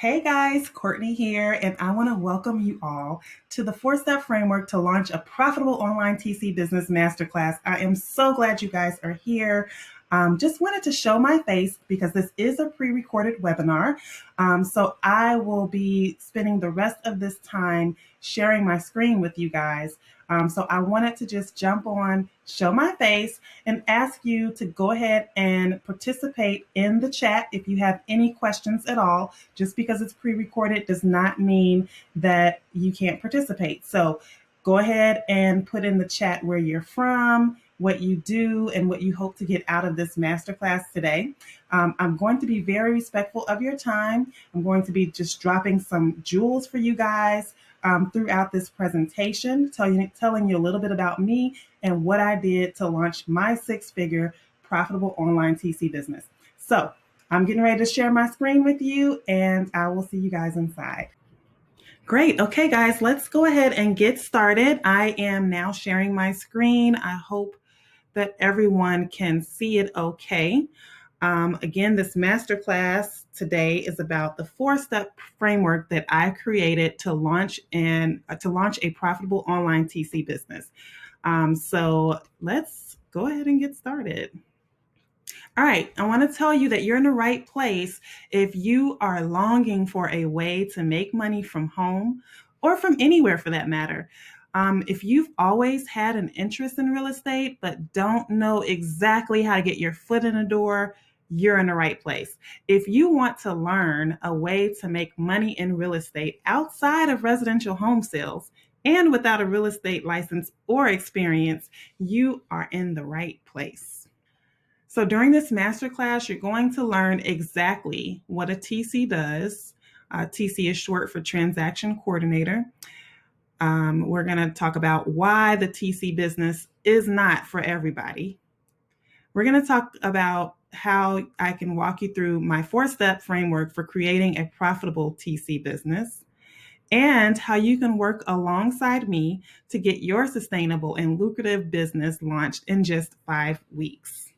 Hey guys, Courtney here, and I want to welcome you all to the four-step framework to launch a profitable online TC business masterclass. I am so glad you guys are here. Just wanted to show my face because this is a pre-recorded webinar. So I will be spending the rest of this time sharing my screen with you guys. So I wanted to just jump on, show my face, and ask you to go ahead and participate in the chat if you have any questions at all. Just because it's pre-recorded does not mean that you can't participate. So go ahead and put in the chat where you're from, what you do, and what you hope to get out of this masterclass today. I'm going to be very respectful of your time. I'm going to be just dropping some jewels for you guys throughout this presentation, telling you a little bit about me and what I did to launch my six-figure profitable online TC business. So I'm getting ready to share my screen with you, and I will see you guys inside. Great. Okay, guys, let's go ahead and get started. I am now sharing my screen. I hope that everyone can see it okay. Again, this masterclass today is about the four-step framework that I created to launch a profitable online TC business. So let's go ahead and get started. All right, I want to tell you that you're in the right place if you are longing for a way to make money from home or from anywhere for that matter. If you've always had an interest in real estate but don't know exactly how to get your foot in the door, you're in the right place. If you want to learn a way to make money in real estate outside of residential home sales and without a real estate license or experience, you are in the right place. So during this masterclass, you're going to learn exactly what a TC does. TC is short for Transaction Coordinator. We're going to talk about why the TC business is not for everybody. We're going to talk about how I can walk you through my four-step framework for creating a profitable TC business, and how you can work alongside me to get your sustainable and lucrative business launched in just 5 weeks.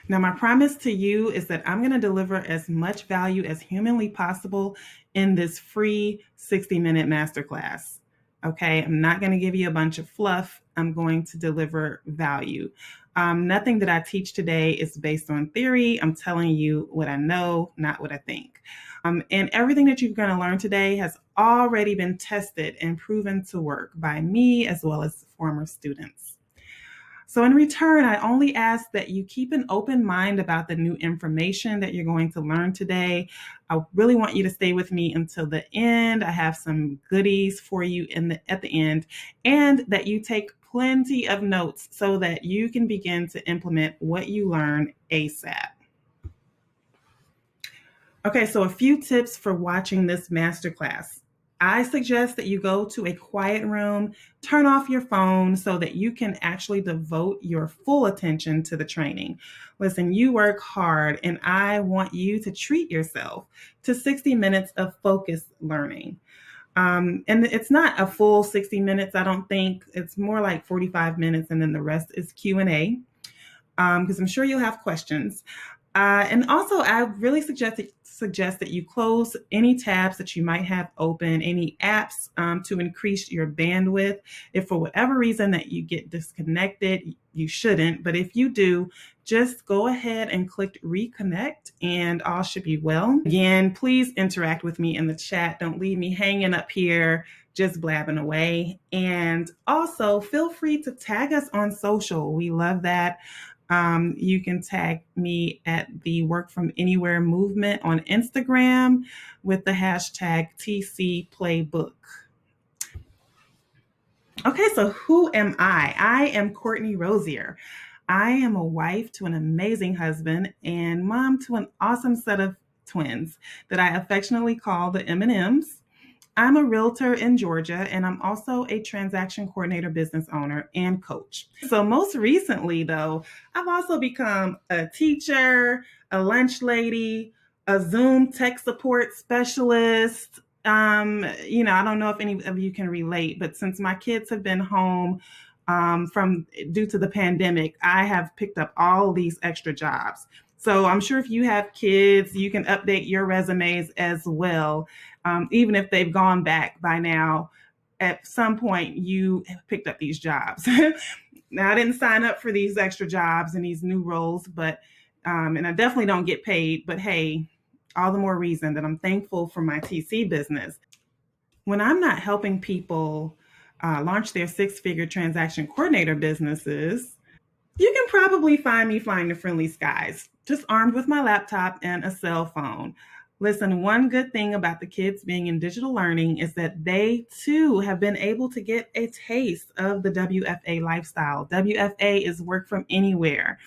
Now, my promise to you is that I'm going to deliver as much value as humanly possible in this free 60-minute masterclass. Okay, I'm not going to give you a bunch of fluff. I'm going to deliver value. Nothing that I teach today is based on theory. I'm telling you what I know, not what I think. And everything that you're going to learn today has already been tested and proven to work by me as well as former students. So in return, I only ask that you keep an open mind about the new information that you're going to learn today. I really want you to stay with me until the end. I have some goodies for you at the end, and that you take plenty of notes so that you can begin to implement what you learn ASAP. Okay, so a few tips for watching this masterclass. I suggest that you go to a quiet room, turn off your phone so that you can actually devote your full attention to the training. Listen, you work hard, and I want you to treat yourself to 60 minutes of focused learning. And it's not a full 60 minutes, I don't think. It's more like 45 minutes, and then the rest is Q&A, because I'm sure you'll have questions. And also, I really suggest that you close any tabs that you might have open, any apps to increase your bandwidth. If for whatever reason that you get disconnected, you shouldn't. But if you do, just go ahead and click reconnect and all should be well. Again, please interact with me in the chat. Don't leave me hanging up here just blabbing away. And also feel free to tag us on social. We love that. You can tag me at the Work From Anywhere movement on Instagram with the hashtag TC Playbook. Okay, so who am I? I am Courtney Rosier. I am a wife to an amazing husband and mom to an awesome set of twins that I affectionately call the M&Ms. I'm a realtor in Georgia, and I'm also a transaction coordinator, business owner, and coach. So most recently, though, I've also become a teacher, a lunch lady, a Zoom tech support specialist. I don't know if any of you can relate, but since my kids have been home due to the pandemic, I have picked up all these extra jobs. So I'm sure if you have kids, you can update your resumes as well, even if they've gone back by now. At some point, you picked up these jobs. Now, I didn't sign up for these extra jobs and these new roles, but and I definitely don't get paid. But hey, all the more reason that I'm thankful for my TC business. When I'm not helping people launch their six-figure transaction coordinator businesses, you can probably find me flying to friendly skies, just armed with my laptop and a cell phone. Listen, one good thing about the kids being in digital learning is that they too have been able to get a taste of the WFA lifestyle. WFA is work from anywhere.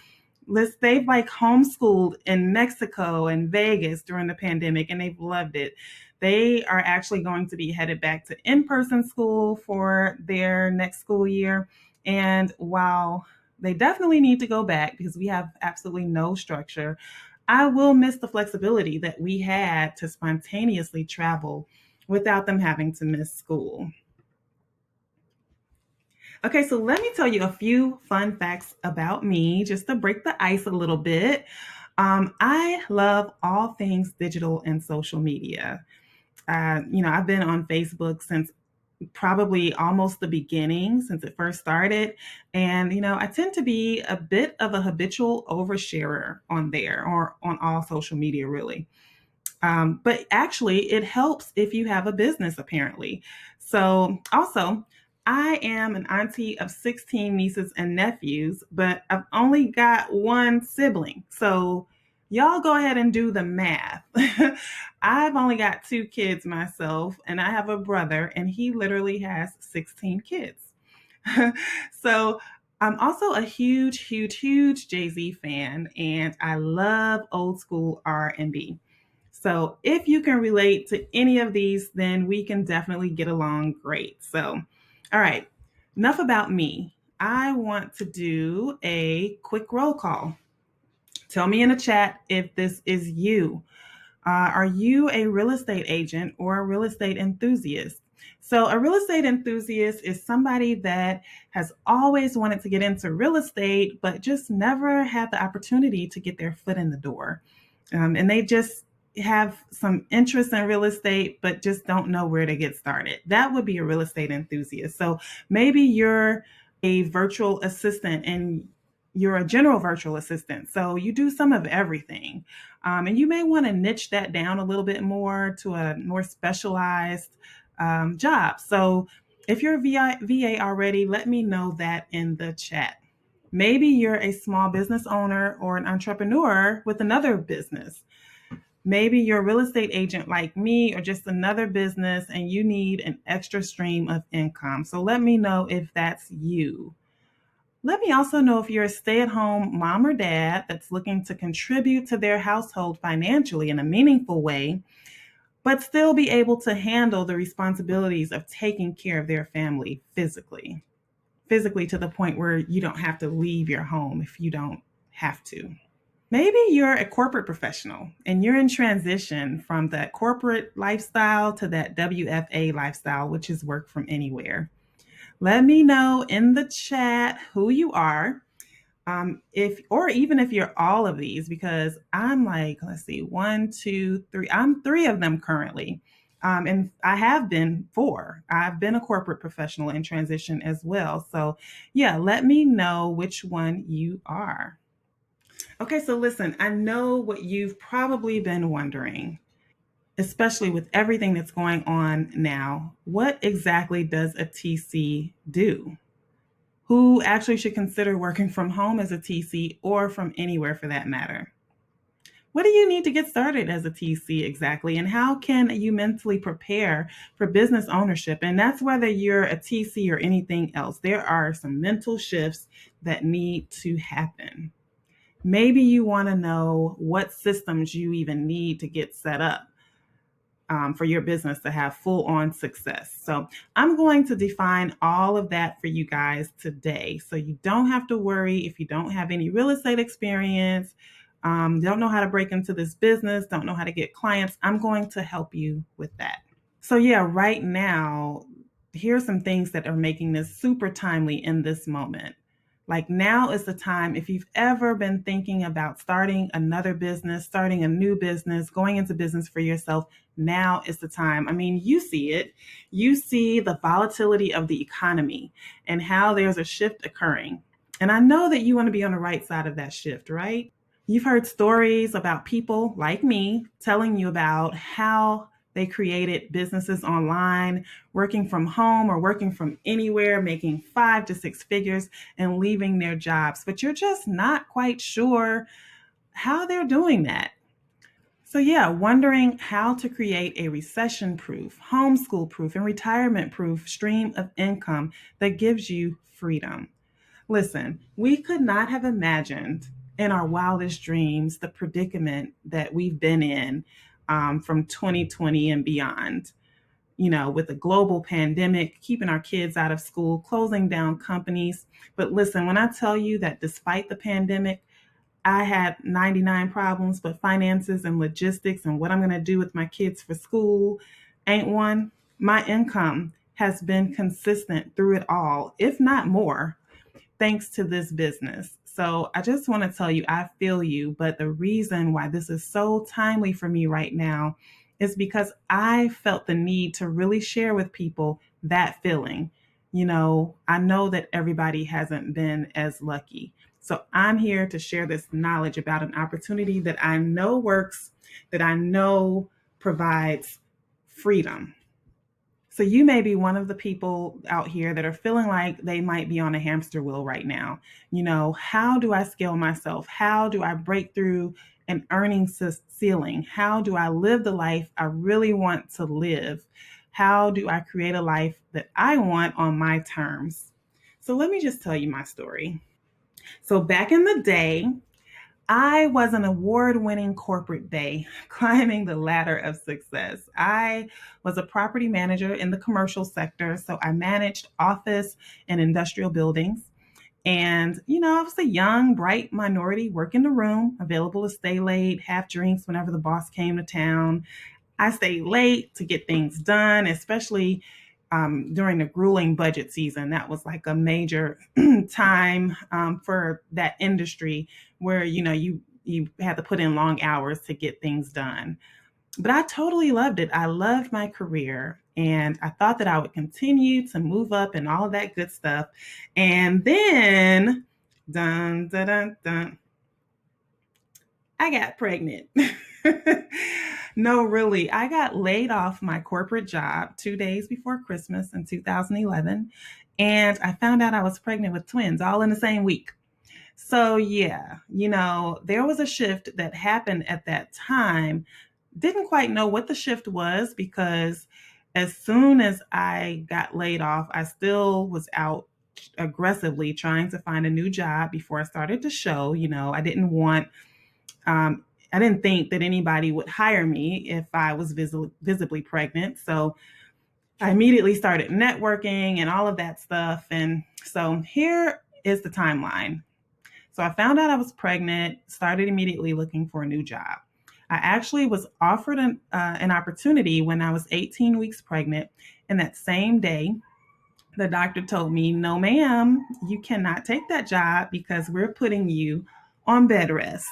They've like homeschooled in Mexico and Vegas during the pandemic, and they've loved it. They are actually going to be headed back to in-person school for their next school year. And while they definitely need to go back because we have absolutely no structure, I will miss the flexibility that we had to spontaneously travel without them having to miss school. Okay, so let me tell you a few fun facts about me just to break the ice a little bit. I love all things digital and social media. I've been on Facebook since probably almost the beginning, since it first started. And, I tend to be a bit of a habitual oversharer on there or on all social media, really. But actually, it helps if you have a business, apparently. So, also, I am an auntie of 16 nieces and nephews, but I've only got one sibling. So, y'all go ahead and do the math. I've only got two kids myself, and I have a brother, and he literally has 16 kids. So, I'm also a huge, huge, huge Jay-Z fan, and I love old school R&B. So if you can relate to any of these, then we can definitely get along great. So, all right, enough about me. I want to do a quick roll call. Tell me in the chat if this is you. Are you a real estate agent or a real estate enthusiast? So, a real estate enthusiast is somebody that has always wanted to get into real estate, but just never had the opportunity to get their foot in the door. And they just have some interest in real estate, but just don't know where to get started. That would be a real estate enthusiast. So, maybe you're a virtual assistant and you're a general virtual assistant. So, you do some of everything. And you may want to niche that down a little bit more to a more specialized job. So if you're a VA already, let me know that in the chat. Maybe you're a small business owner or an entrepreneur with another business. Maybe you're a real estate agent like me or just another business and you need an extra stream of income. So let me know if that's you. Let me also know if you're a stay at home mom or dad that's looking to contribute to their household financially in a meaningful way, but still be able to handle the responsibilities of taking care of their family physically. Physically to the point where you don't have to leave your home if you don't have to. Maybe you're a corporate professional and you're in transition from that corporate lifestyle to that WFA lifestyle, which is work from anywhere. Let me know in the chat who you are. If or even if you're all of these, because I'm like, let's see, one, two, three. I'm three of them currently. And I have been four. I've been a corporate professional in transition as well. So yeah, let me know which one you are. Okay, so listen, I know what you've probably been wondering, especially with everything that's going on now. What exactly does a TC do? Who actually should consider working from home as a TC or from anywhere for that matter? What do you need to get started as a TC exactly? And how can you mentally prepare for business ownership? And that's whether you're a TC or anything else. There are some mental shifts that need to happen. Maybe you want to know what systems you even need to get set up for your business to have full on success. So I'm going to define all of that for you guys today. So you don't have to worry if you don't have any real estate experience, don't know how to break into this business, don't know how to get clients. I'm going to help you with that. So yeah, right now, here are some things that are making this super timely in this moment. Like now is the time. If you've ever been thinking about starting another business, starting a new business, going into business for yourself, now is the time. I mean, you see it. You see the volatility of the economy and how there's a shift occurring. And I know that you want to be on the right side of that shift, right? You've heard stories about people like me telling you about how they created businesses online, working from home or working from anywhere, making 5 to 6 figures and leaving their jobs. But you're just not quite sure how they're doing that. So, yeah, wondering how to create a recession proof, homeschool proof, and retirement proof stream of income that gives you freedom. Listen, we could not have imagined in our wildest dreams the predicament that we've been in from 2020 and beyond. You know, with a global pandemic, keeping our kids out of school, closing down companies. But listen, when I tell you that despite the pandemic, I had 99 problems, but finances and logistics and what I'm going to do with my kids for school ain't one. My income has been consistent through it all, if not more, thanks to this business. So I just want to tell you, I feel you. But the reason why this is so timely for me right now is because I felt the need to really share with people that feeling. You know, I know that everybody hasn't been as lucky. So I'm here to share this knowledge about an opportunity that I know works, that I know provides freedom. So you may be one of the people out here that are feeling like they might be on a hamster wheel right now. You know, how do I scale myself? How do I break through an earning ceiling? How do I live the life I really want to live? How do I create a life that I want on my terms? So let me just tell you my story. So back in the day, I was an award winning corporate bae climbing the ladder of success. I was a property manager in the commercial sector, so I managed office and industrial buildings. And, you know, I was a young, bright minority, work in the room, available to stay late, have drinks whenever the boss came to town. I stayed late to get things done, especially during the grueling budget season. That was like a major time for that industry where you had to put in long hours to get things done. But I totally loved it. I loved my career, and I thought that I would continue to move up and all of that good stuff. And then, dun dun dun dun, I got pregnant. No, really. I got laid off my corporate job 2 days before Christmas in 2011. And I found out I was pregnant with twins all in the same week. So, yeah, you know, there was a shift that happened at that time. Didn't quite know what the shift was because as soon as I got laid off, I still was out aggressively trying to find a new job before I started to show. You know, I didn't think that anybody would hire me if I was visibly pregnant. So I immediately started networking and all of that stuff. And so here is the timeline. So I found out I was pregnant, started immediately looking for a new job. I actually was offered an opportunity when I was 18 weeks pregnant. And that same day, the doctor told me, no, ma'am, you cannot take that job because we're putting you on bed rest.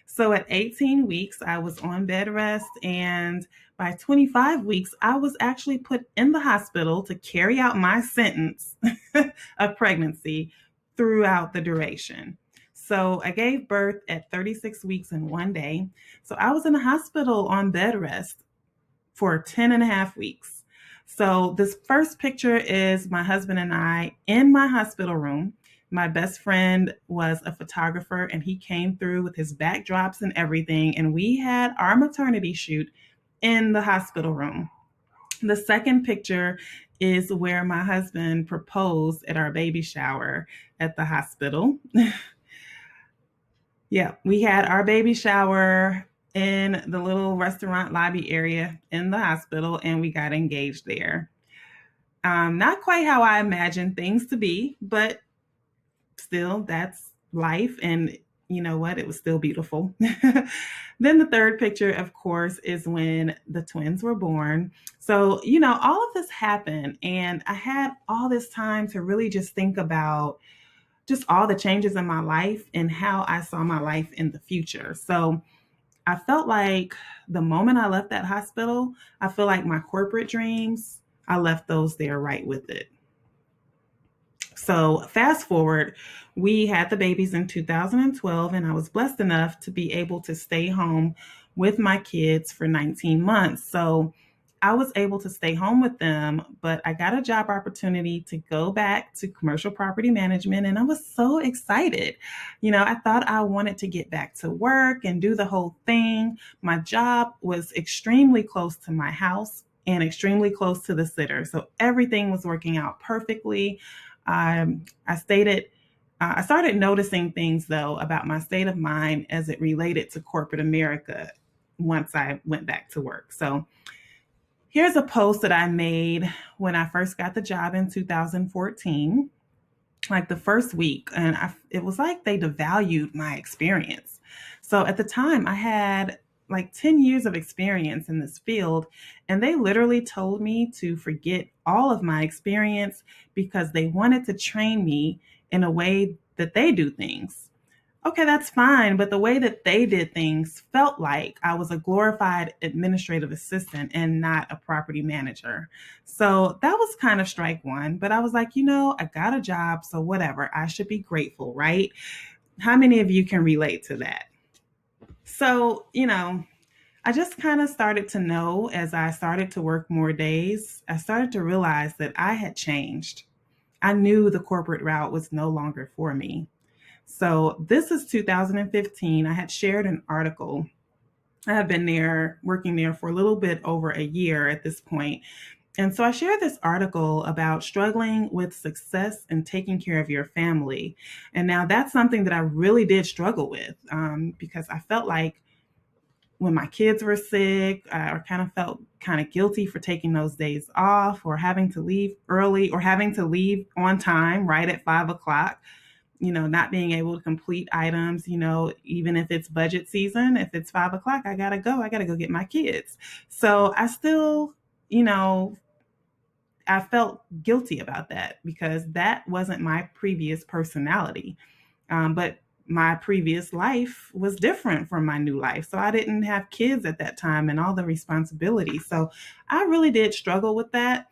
So at 18 weeks, I was on bed rest. And by 25 weeks, I was actually put in the hospital to carry out my sentence of pregnancy throughout the duration. So I gave birth at 36 weeks and 1 day. So I was in the hospital on bed rest for 10 and a half weeks. So this first picture is my husband and I in my hospital room. My best friend was a photographer and he came through with his backdrops and everything. And we had our maternity shoot in the hospital room. The second picture is where my husband proposed at our baby shower at the hospital. Yeah, we had our baby shower in the little restaurant lobby area in the hospital, and we got engaged there. Not quite how I imagined things to be, but still, that's life. And you know what? It was still beautiful. Then the third picture, of course, is when the twins were born. So, you know, all of this happened, and I had all this time to really just think about just all the changes in my life and how I saw my life in the future. So I felt like the moment I left that hospital, I feel like my corporate dreams, I left those there right with it. So, fast forward, we had the babies in 2012, and I was blessed enough to be able to stay home with my kids for 19 months. So, I was able to stay home with them, but I got a job opportunity to go back to commercial property management, and I was so excited. I thought I wanted to get back to work and do the whole thing. My job was extremely close to my house and extremely close to the sitter. So, everything was working out perfectly. I stated, I started noticing things though about my state of mind as it related to corporate America once I went back to work. So here's a post that I made when I first got the job in 2014, like the first week, and it was like they devalued my experience. So at the time, I had like 10 years of experience in this field, and they literally told me to forget all of my experience because they wanted to train me in a way that they do things. Okay, that's fine. But the way that they did things felt like I was a glorified administrative assistant and not a property manager. So that was kind of strike one. But I was like, I got a job. So whatever, I should be grateful, right? How many of you can relate to that? So, I just kind of started to know as I started to work more days, I started to realize that I had changed. I knew the corporate route was no longer for me. So this is 2015. I had shared an article. I have been there, working there for a little bit over a year at this point. And so I shared this article about struggling with success and taking care of your family. And now that's something that I really did struggle with because I felt like when my kids were sick, I kind of felt kind of guilty for taking those days off or having to leave early or having to leave on time, right at 5 o'clock, not being able to complete items, even if it's budget season, if it's 5 o'clock, I gotta go get my kids. So I still, you know, I felt guilty about that because that wasn't my previous personality. But my previous life was different from my new life. So I didn't have kids at that time and all the responsibilities. So I really did struggle with that.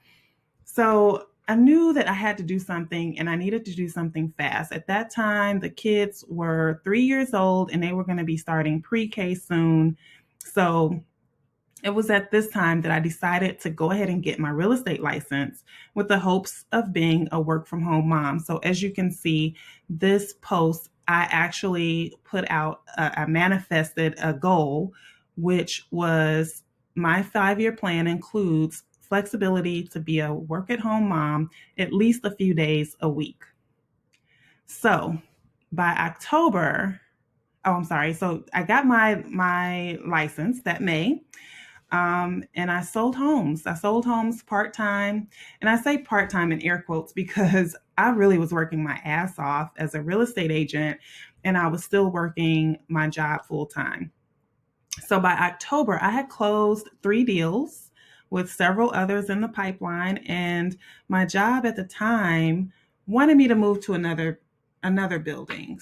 So I knew that I had to do something and I needed to do something fast. At that time, the kids were 3 years old and they were going to be starting pre K soon. So it was at this time that I decided to go ahead and get my real estate license with the hopes of being a work from home mom. So as you can see, this post, I actually put out, I manifested a goal, which was my 5-year plan includes flexibility to be a work at home mom at least a few days a week. So by October, oh, I'm sorry. So I got my license that May. And I sold homes. I sold homes part time. And I say part time in air quotes because I really was working my ass off as a real estate agent and I was still working my job full time. So by October, I had closed 3 deals with several others in the pipeline. And my job at the time wanted me to move to another building.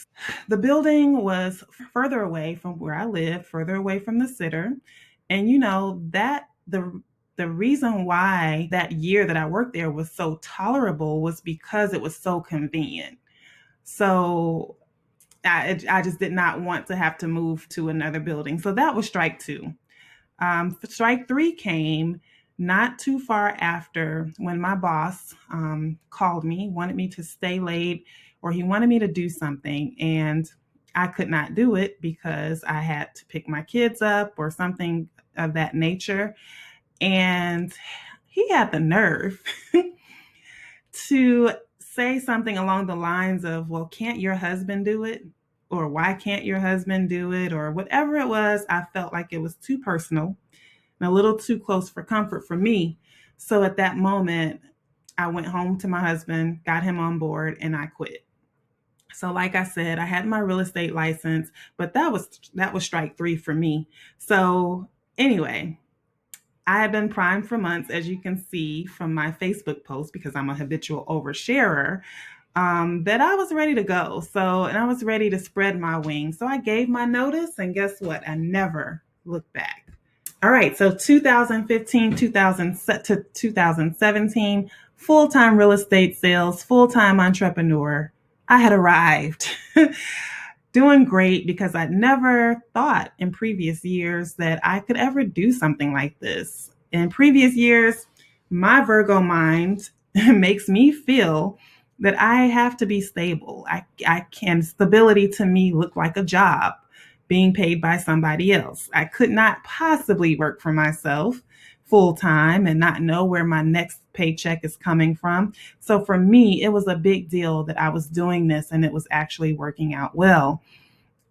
The building was further away from where I live, further away from the sitter. And that the reason why that year that I worked there was so tolerable was because it was so convenient. So I just did not want to have to move to another building. So that was strike two. Strike three came not too far after when my boss called me, wanted me to stay late, or he wanted me to do something. And I could not do it because I had to pick my kids up or something of that nature. And he had the nerve to say something along the lines of, well, can't your husband do it? Or why can't your husband do it? Or whatever it was, I felt like it was too personal and a little too close for comfort for me. So at that moment, I went home to my husband, got him on board, and I quit. So like I said, I had my real estate license, but that was strike three for me. So anyway, I have been primed for months, as you can see from my Facebook post, because I'm a habitual oversharer. that I was ready to go. And I was ready to spread my wings. So I gave my notice, and guess what? I never looked back. All right, so 2015, 2000 to 2017, full-time real estate sales, full-time entrepreneur. I had arrived. Doing great because I'd never thought in previous years that I could ever do something like this. In previous years, my Virgo mind makes me feel that I have to be stable. Stability to me look like a job being paid by somebody else. I could not possibly work for myself full time and not know where my next paycheck is coming from. So for me, it was a big deal that I was doing this and it was actually working out well.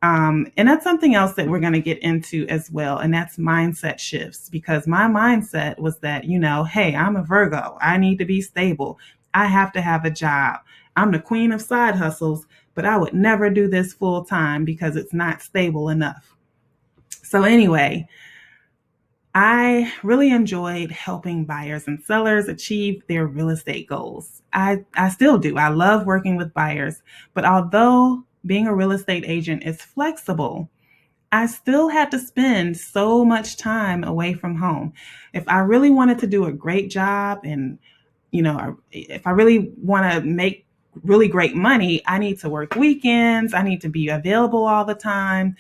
And that's something else that we're going to get into as well. And that's mindset shifts, because my mindset was that, hey, I'm a Virgo. I need to be stable. I have to have a job. I'm the queen of side hustles, but I would never do this full time because it's not stable enough. So anyway, I really enjoyed helping buyers and sellers achieve their real estate goals. I still do. I love working with buyers, but although being a real estate agent is flexible, I still had to spend so much time away from home. If I really wanted to do a great job and, if I really want to make really great money, I need to work weekends. I need to be available all the time.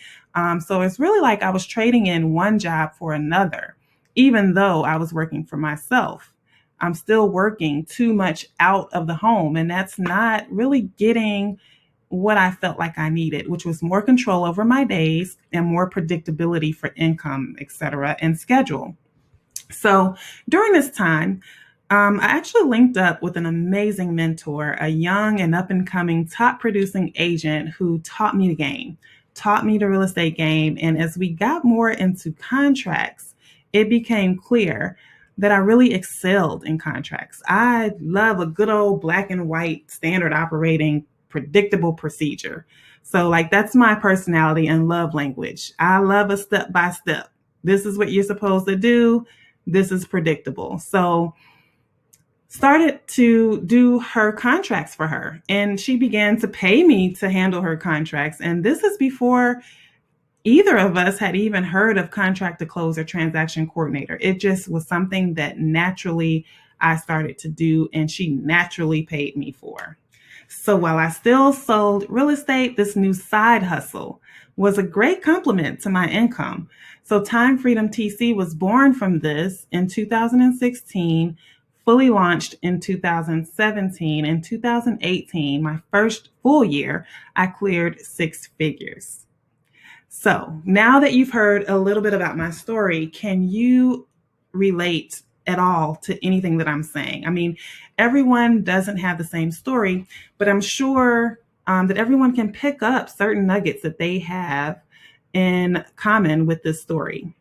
So it's really like I was trading in one job for another, even though I was working for myself. I'm still working too much out of the home, and that's not really getting what I felt like I needed, which was more control over my days and more predictability for income, et cetera, and schedule. So during this time, I actually linked up with an amazing mentor, a young and up and coming top producing agent who taught me the game, taught me the real estate game. And as we got more into contracts, it became clear that I really excelled in contracts. I love a good old black and white standard operating predictable procedure. So like that's my personality and love language. I love a step by step. This is what you're supposed to do. This is predictable. So started to do her contracts for her, and she began to pay me to handle her contracts. And this is before either of us had even heard of contract to close or transaction coordinator. It just was something that naturally I started to do, and she naturally paid me for. So while I still sold real estate, this new side hustle was a great complement to my income. So Time Freedom TC was born from this in 2016, fully launched in 2017. In 2018, my first full year, I cleared six figures. So now that you've heard a little bit about my story, can you relate at all to anything that I'm saying? I mean, everyone doesn't have the same story, but I'm sure that everyone can pick up certain nuggets that they have in common with this story.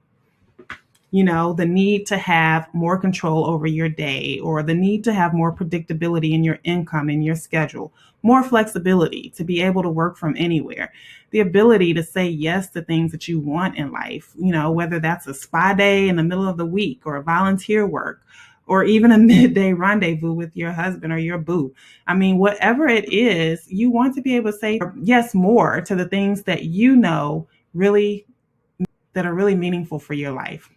The need to have more control over your day, or the need to have more predictability in your income and your schedule, more flexibility to be able to work from anywhere, the ability to say yes to things that you want in life, whether that's a spa day in the middle of the week or volunteer work, or even a midday rendezvous with your husband or your boo. I mean, whatever it is, you want to be able to say yes more to the things that really that are really meaningful for your life.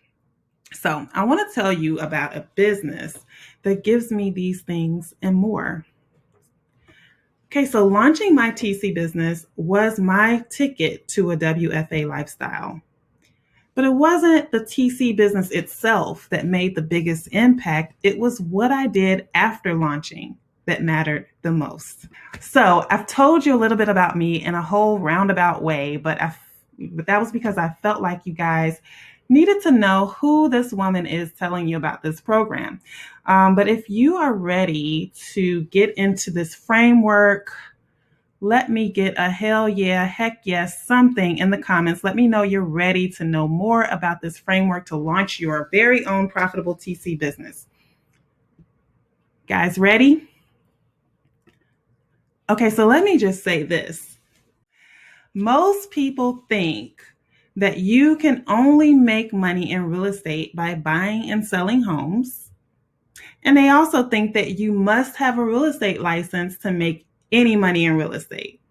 So I want to tell you about a business that gives me these things and more. Okay, so launching my TC business was my ticket to a WFA lifestyle. But it wasn't the TC business itself that made the biggest impact. It was what I did after launching that mattered the most. So I've told you a little bit about me in a whole roundabout way, but that was because I felt like you guys needed to know who this woman is telling you about this program. But if you are ready to get into this framework, let me get a hell yeah, heck yes, something in the comments. Let me know you're ready to know more about this framework to launch your very own profitable TC business. Guys, ready? Okay, so let me just say this. Most people think that you can only make money in real estate by buying and selling homes. And they also think that you must have a real estate license to make any money in real estate.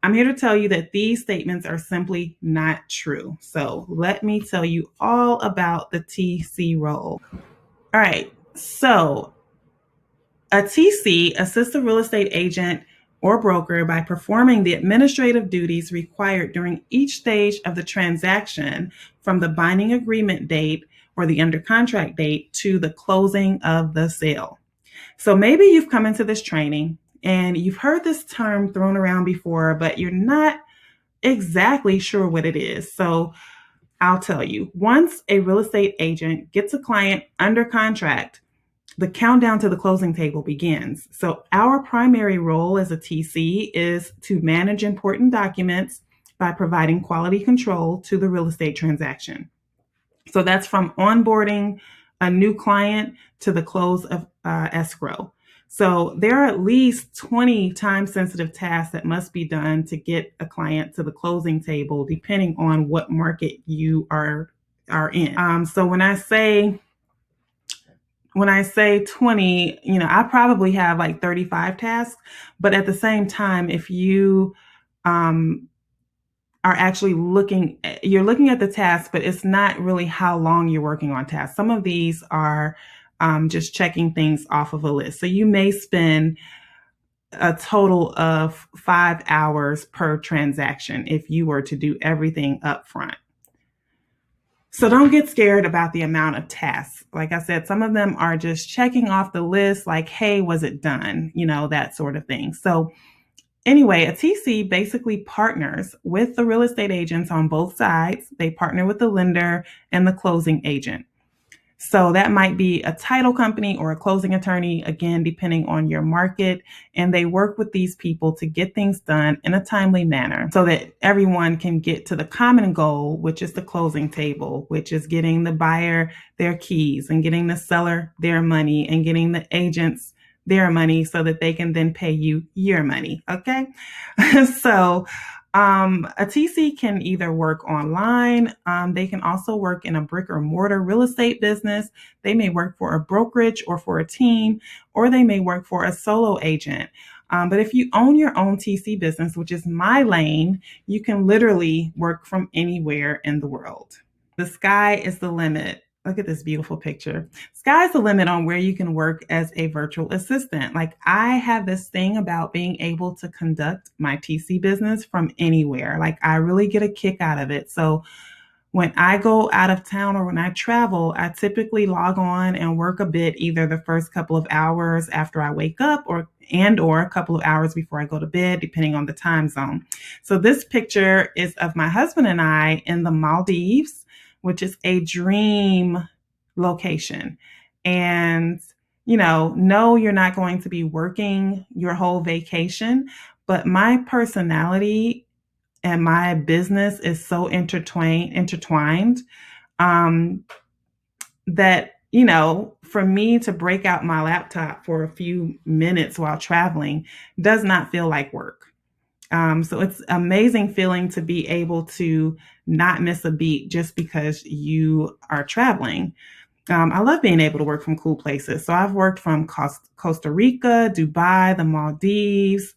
I'm here to tell you that these statements are simply not true. So let me tell you all about the TC role. All right. So a TC assists a real estate agent or broker by performing the administrative duties required during each stage of the transaction, from the binding agreement date or the under contract date to the closing of the sale. So maybe you've come into this training and you've heard this term thrown around before, but you're not exactly sure what it is. So I'll tell you. Once a real estate agent gets a client under contract, the countdown to the closing table begins. So our primary role as a TC is to manage important documents by providing quality control to the real estate transaction. So that's from onboarding a new client to the close of escrow. So there are at least 20 time-sensitive tasks that must be done to get a client to the closing table, depending on what market you are in. So when I say 20, I probably have like 35 tasks, but at the same time, if you are actually you're looking at the task, but it's not really how long you're working on tasks. Some of these are just checking things off of a list. So you may spend a total of 5 hours per transaction if you were to do everything up front. So don't get scared about the amount of tasks. Like I said, some of them are just checking off the list, like, hey, was it done? That sort of thing. So anyway, a TC basically partners with the real estate agents on both sides. They partner with the lender and the closing agent. So that might be a title company or a closing attorney, again, depending on your market. And they work with these people to get things done in a timely manner so that everyone can get to the common goal, which is the closing table, which is getting the buyer their keys and getting the seller their money and getting the agents their money so that they can then pay you your money. Okay. So a TC can either work online. They can also work in a brick or mortar real estate business. They may work for a brokerage or for a team, or they may work for a solo agent. But if you own your own TC business, which is my lane, you can literally work from anywhere in the world. The sky is the limit. Look at this beautiful picture. Sky's the limit on where you can work as a virtual assistant. Like, I have this thing about being able to conduct my TC business from anywhere. Like, I really get a kick out of it. So when I go out of town or when I travel, I typically log on and work a bit, either the first couple of hours after I wake up or a couple of hours before I go to bed, depending on the time zone. So this picture is of my husband and I in the Maldives, which is a dream location. And, no, you're not going to be working your whole vacation, but my personality and my business is so intertwined that, for me to break out my laptop for a few minutes while traveling does not feel like work. So it's an amazing feeling to be able to not miss a beat just because you are traveling. I love being able to work from cool places. So I've worked from Costa Rica, Dubai, the Maldives,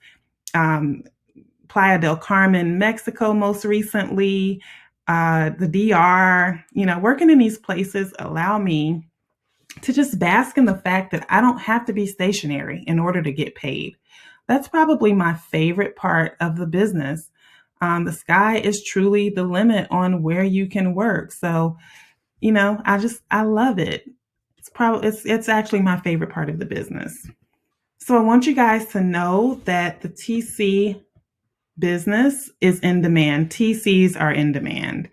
Playa del Carmen, Mexico most recently, the DR. Working in these places allow me to just bask in the fact that I don't have to be stationary in order to get paid. That's probably my favorite part of the business. The sky is truly the limit on where you can work. So, I love it. It's actually my favorite part of the business. So I want you guys to know that the TC business is in demand. TCs are in demand.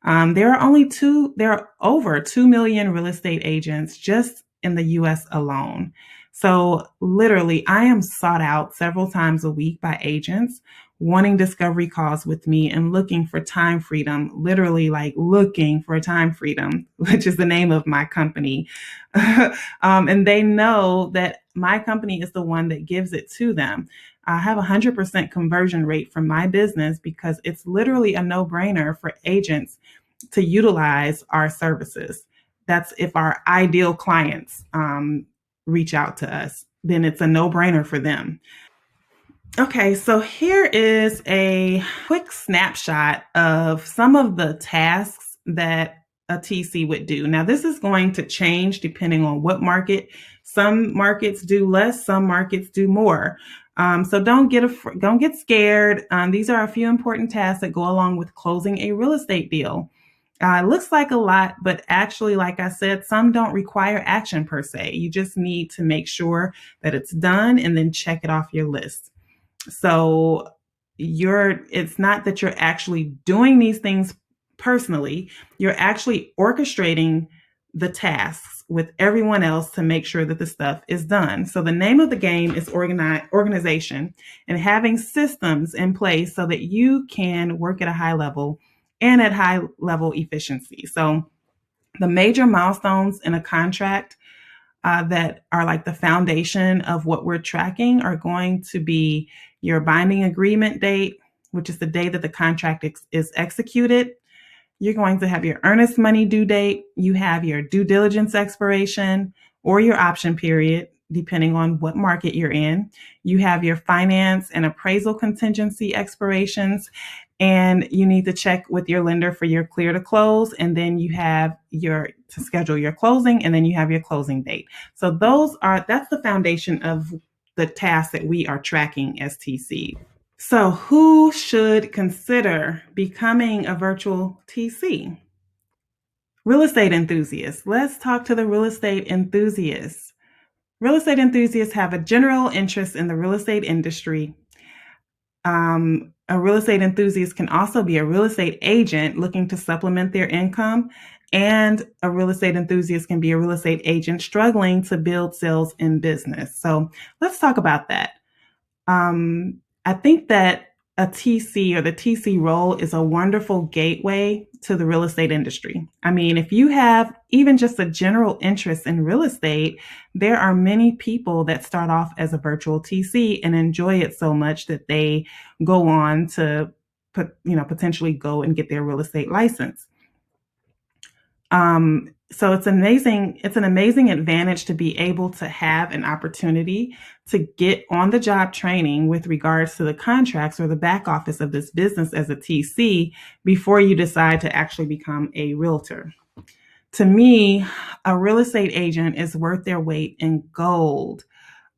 There are over 2 million real estate agents just in the US alone. So literally, I am sought out several times a week by agents wanting discovery calls with me and looking for time freedom, literally like looking for time freedom, which is the name of my company. And they know that my company is the one that gives it to them. I have a 100% conversion rate from my business because it's literally a no-brainer for agents to utilize our services. That's if our ideal clients reach out to us, then it's a no-brainer for them. Okay, so here is a quick snapshot of some of the tasks that a TC would do. Now, this is going to change depending on what market. Some markets do less, some markets do more. So don't get scared. These are a few important tasks that go along with closing a real estate deal. It looks like a lot, but actually, like I said, some don't require action per se. You just need to make sure that it's done and then check it off your list. So it's not that you're actually doing these things personally, you're actually orchestrating the tasks with everyone else to make sure that the stuff is done. So the name of the game is organization and having systems in place so that you can work at a high level and at high level efficiency. So the major milestones in a contract that are like the foundation of what we're tracking are going to be your binding agreement date, which is the day that the contract is executed. You're going to have your earnest money due date. You have your due diligence expiration or your option period, depending on what market you're in. You have your finance and appraisal contingency expirations, and you need to check with your lender for your clear to close. And then you have to schedule your closing, and then you have your closing date. So that's the foundation of the tasks that we are tracking as TC. So, who should consider becoming a virtual TC? Real estate enthusiasts. Let's talk to the real estate enthusiasts. Real estate enthusiasts have a general interest in the real estate industry. A real estate enthusiast can also be a real estate agent looking to supplement their income, and a real estate enthusiast can be a real estate agent struggling to build sales in business. So, let's talk about that. I think that a TC or the TC role is a wonderful gateway to the real estate industry. I mean, if you have even just a general interest in real estate, there are many people that start off as a virtual TC and enjoy it so much that they go on to potentially go and get their real estate license. So it's amazing. It's an amazing advantage to be able to have an opportunity to get on the job training with regards to the contracts or the back office of this business as a TC before you decide to actually become a realtor. To me, a real estate agent is worth their weight in gold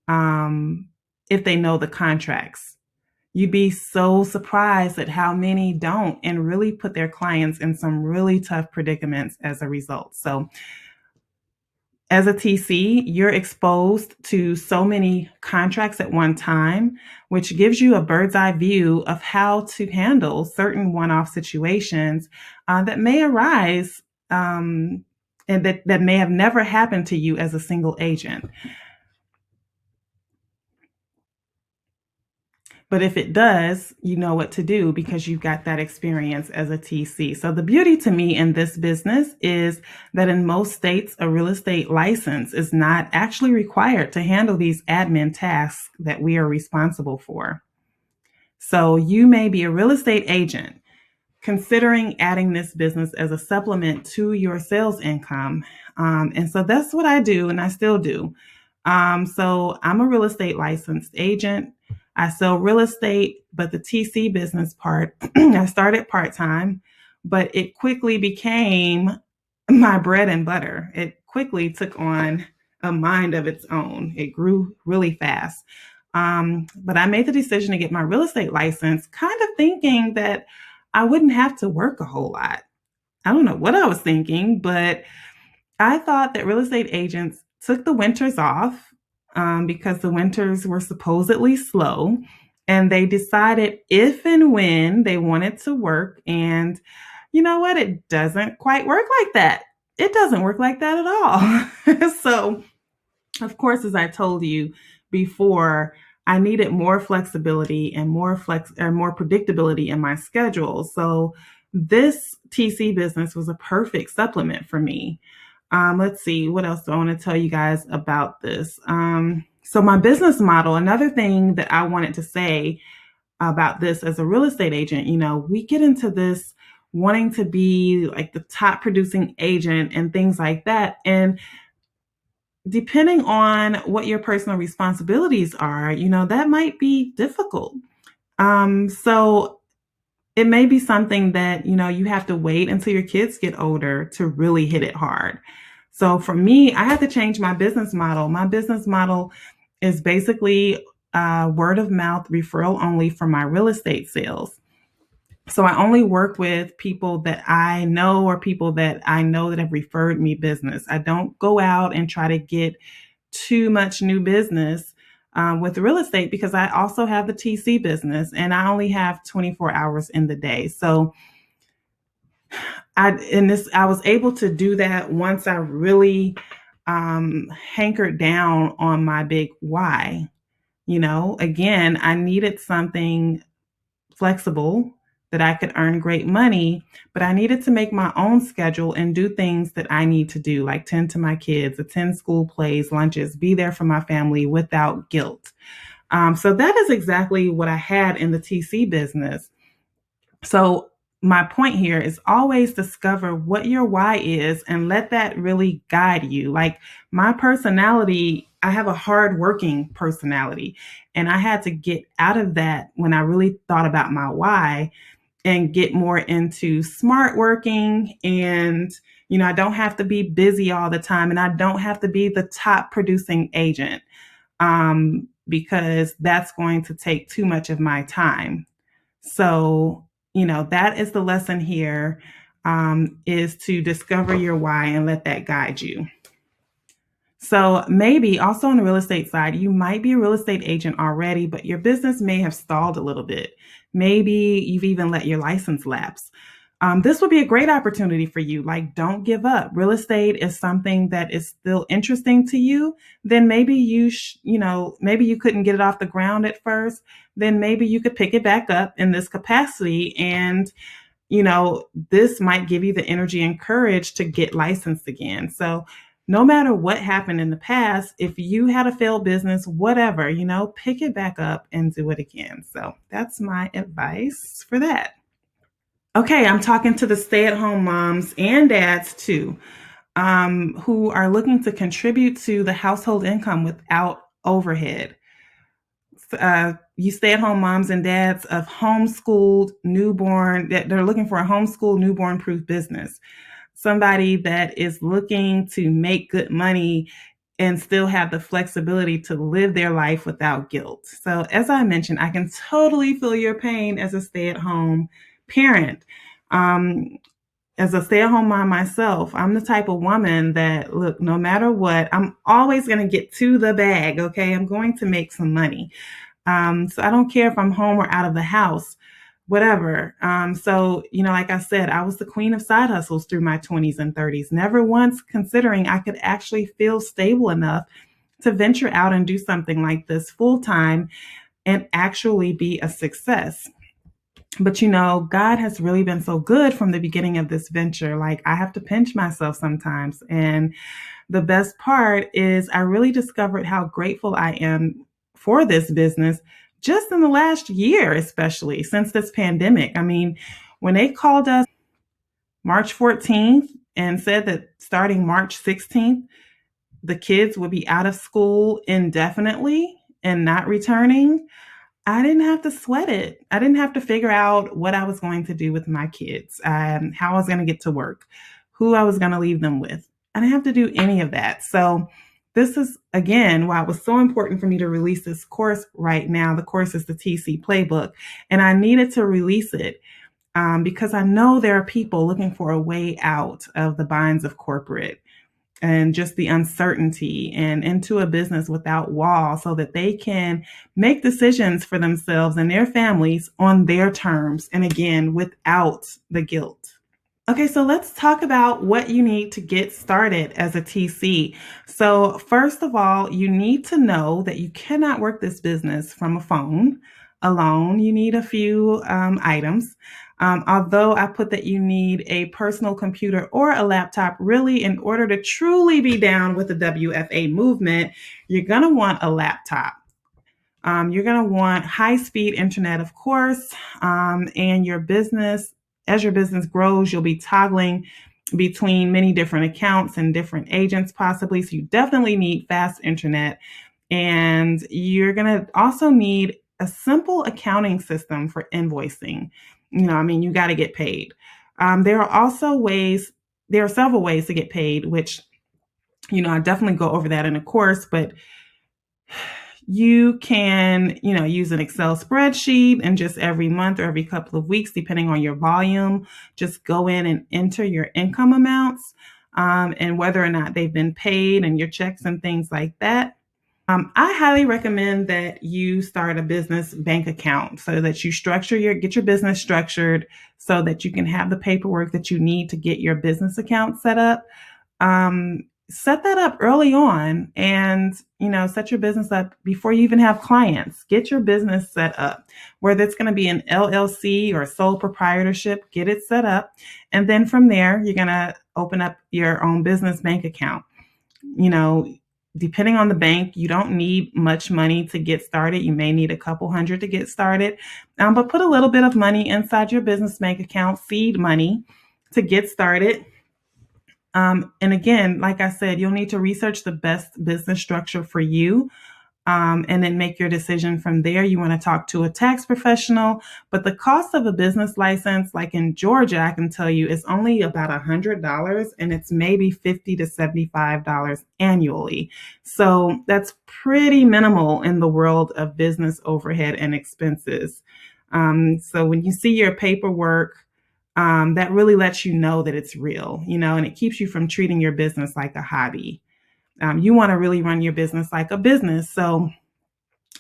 if they know the contracts. You'd be so surprised at how many don't and really put their clients in some really tough predicaments as a result. So, as a TC, you're exposed to so many contracts at one time, which gives you a bird's eye view of how to handle certain one off situations that may arise and that may have never happened to you as a single agent. But if it does, you know what to do because you've got that experience as a TC. So the beauty to me in this business is that in most states, a real estate license is not actually required to handle these admin tasks that we are responsible for. So you may be a real estate agent considering adding this business as a supplement to your sales income. And so that's what I do, and I still do. So I'm a real estate licensed agent. I sell real estate, but the TC business part, I started part time, but it quickly became my bread and butter. It quickly took on a mind of its own. It grew really fast. But I made the decision to get my real estate license, kind of thinking that I wouldn't have to work a whole lot. I don't know what I was thinking, but I thought that real estate agents took the winters off because the winters were supposedly slow. And they decided if and when they wanted to work. And you know what? It doesn't quite work like that. It doesn't work like that at all. So, of course, as I told you before, I needed more flexibility and more predictability in my schedule. So this TC business was a perfect supplement for me. Let's see, what else do I want to tell you guys about this? So my business model, another thing that I wanted to say about this as a real estate agent, we get into this wanting to be like the top producing agent and things like that. And depending on what your personal responsibilities are, that might be difficult. So it may be something that, you have to wait until your kids get older to really hit it hard. So for me, I had to change my business model. My business model is basically word of mouth referral only for my real estate sales. So I only work with people that I know or people that I know that have referred me business. I don't go out and try to get too much new business with real estate because I also have the TC business and I only have 24 hours in the day. So I was able to do that once I really hankered down on my big why. Again, I needed something flexible that I could earn great money, but I needed to make my own schedule and do things that I need to do, like tend to my kids, attend school plays, lunches, be there for my family without guilt. So that is exactly what I had in the TC business. So my point here is always discover what your why is and let that really guide you. Like my personality, I have a hard working personality, and I had to get out of that when I really thought about my why and get more into smart working. And I don't have to be busy all the time, and I don't have to be the top producing agent, because that's going to take too much of my time. So, that is the lesson here, is to discover your why and let that guide you. So maybe also on the real estate side, you might be a real estate agent already, but your business may have stalled a little bit. Maybe you've even let your license lapse. This would be a great opportunity for you. Like, don't give up. Real estate is something that is still interesting to you. Then maybe maybe you couldn't get it off the ground at first. Then maybe you could pick it back up in this capacity, and this might give you the energy and courage to get licensed again. So no matter what happened in the past, if you had a failed business, whatever, pick it back up and do it again. So that's my advice for that. Okay, I'm talking to the stay at home moms and dads too, who are looking to contribute to the household income without overhead. You stay at home moms and dads of homeschooled newborn, that they're looking for a homeschool newborn proof business. Somebody that is looking to make good money and still have the flexibility to live their life without guilt. So, as I mentioned, I can totally feel your pain as a stay at home parent. Um, as a stay at home mom myself, I'm the type of woman that, look, no matter what, I'm always going to get to the bag. Okay. I'm going to make some money. So I don't care if I'm home or out of the house, whatever. So, like I said, I was the queen of side hustles through my 20s and 30s, never once considering I could actually feel stable enough to venture out and do something like this full time and actually be a success. But God has really been so good from the beginning of this venture. Like, I have to pinch myself sometimes. And the best part is I really discovered how grateful I am for this business just in the last year, especially since this pandemic. I mean, when they called us March 14th and said that starting March 16th, the kids would be out of school indefinitely and not returning, I didn't have to sweat it. I didn't have to figure out what I was going to do with my kids, how I was going to get to work, who I was going to leave them with. I didn't have to do any of that. So this is, again, why it was so important for me to release this course right now. The course is the TC Playbook, and I needed to release it because I know there are people looking for a way out of the binds of corporate and just the uncertainty and into a business without walls so that they can make decisions for themselves and their families on their terms. And again, without the guilt. Okay, so let's talk about what you need to get started as a TC. So, first of all, you need to know that you cannot work this business from a phone alone. You need a few items. Although I put that you need a personal computer or a laptop, really, in order to truly be down with the WFA movement, you're going to want a laptop. You're going to want high speed internet, of course, and your business, as your business grows, you'll be toggling between many different accounts and different agents, possibly. So you definitely need fast internet. And you're going to also need a simple accounting system for invoicing. You got to get paid. There are also ways, there are several ways to get paid, which, I definitely go over that in a course, but you can, use an Excel spreadsheet and just every month or every couple of weeks, depending on your volume, just go in and enter your income amounts, and whether or not they've been paid and your checks and things like that. I highly recommend that you start a business bank account so that you get your business structured so that you can have the paperwork that you need to get your business account set up. Set that up early on and, set your business up before you even have clients. Get your business set up, whether it's going to be an LLC or sole proprietorship, get it set up. And then from there, you're going to open up your own business bank account. You know, Depending on the bank, you don't need much money to get started. You may need a couple hundred to get started, but put a little bit of money inside your business bank account, seed money to get started. And again, like I said, you'll need to research the best business structure for you, and then make your decision from there. You want to talk to a tax professional, but the cost of a business license, like in Georgia, I can tell you, is only about $100, and it's maybe $50 to $75 annually. So that's pretty minimal in the world of business overhead and expenses. So when you see your paperwork, that really lets you know that it's real, and it keeps you from treating your business like a hobby. You want to really run your business like a business. So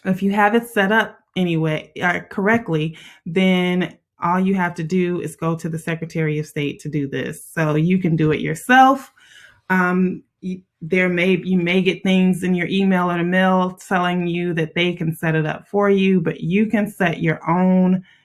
if you have it set up anyway, correctly, then all you have to do is go to the Secretary of State to do this. So you can do it yourself. You may get things in your email or the mail telling you that they can set it up for you, but you can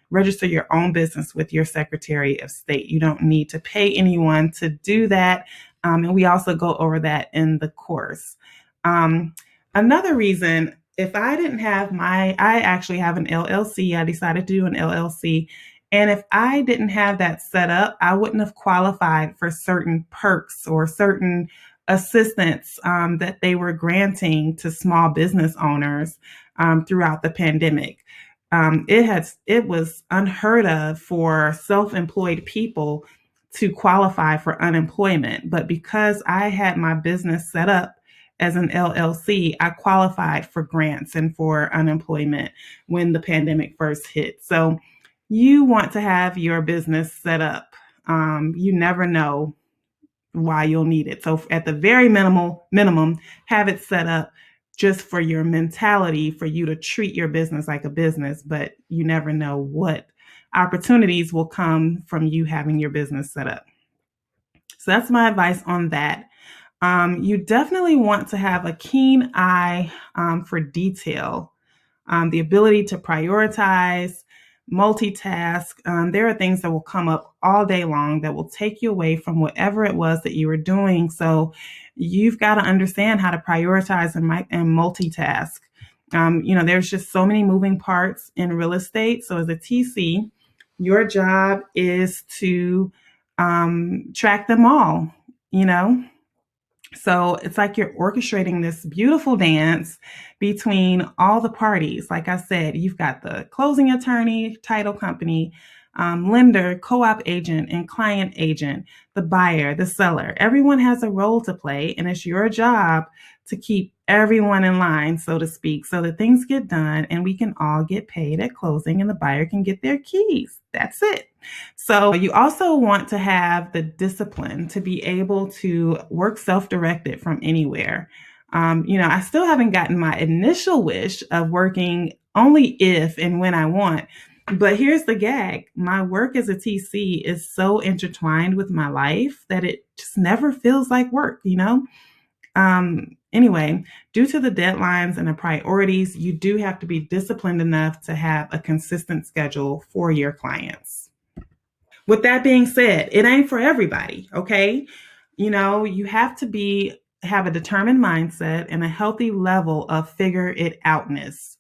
register your own business with your Secretary of State. You don't need to pay anyone to do that. And we also go over that in the course. Another reason, if I didn't have I actually have an LLC. I decided to do an LLC. And if I didn't have that set up, I wouldn't have qualified for certain perks or certain assistance that they were granting to small business owners throughout the pandemic. It was unheard of for self-employed people to qualify for unemployment, but because I had my business set up as an LLC, I qualified for grants and for unemployment when the pandemic first hit. So you want to have your business set up. You never know why you'll need it. So at the very minimum, have it set up just for your mentality, for you to treat your business like a business, but you never know what opportunities will come from you having your business set up. So that's my advice on that. You definitely want to have a keen eye for detail, the ability to prioritize, multitask. There are things that will come up all day long that will take you away from whatever it was that you were doing. So you've got to understand how to prioritize and multitask. There's just so many moving parts in real estate. So as a TC, your job is to track them all, you know? So it's like you're orchestrating this beautiful dance between all the parties. Like I said, you've got the closing attorney, title company, lender, co-op agent, and client agent, the buyer, the seller. Everyone has a role to play, and it's your job to keep everyone in line, so to speak, so that things get done and we can all get paid at closing and the buyer can get their keys. That's it. So you also want to have the discipline to be able to work self-directed from anywhere. I still haven't gotten my initial wish of working only if and when I want. But here's the gag. My work as a TC is so intertwined with my life that it just never feels like work, Anyway, due to the deadlines and the priorities, you do have to be disciplined enough to have a consistent schedule for your clients. With that being said, it ain't for everybody, okay? You have to have a determined mindset and a healthy level of figure it outness.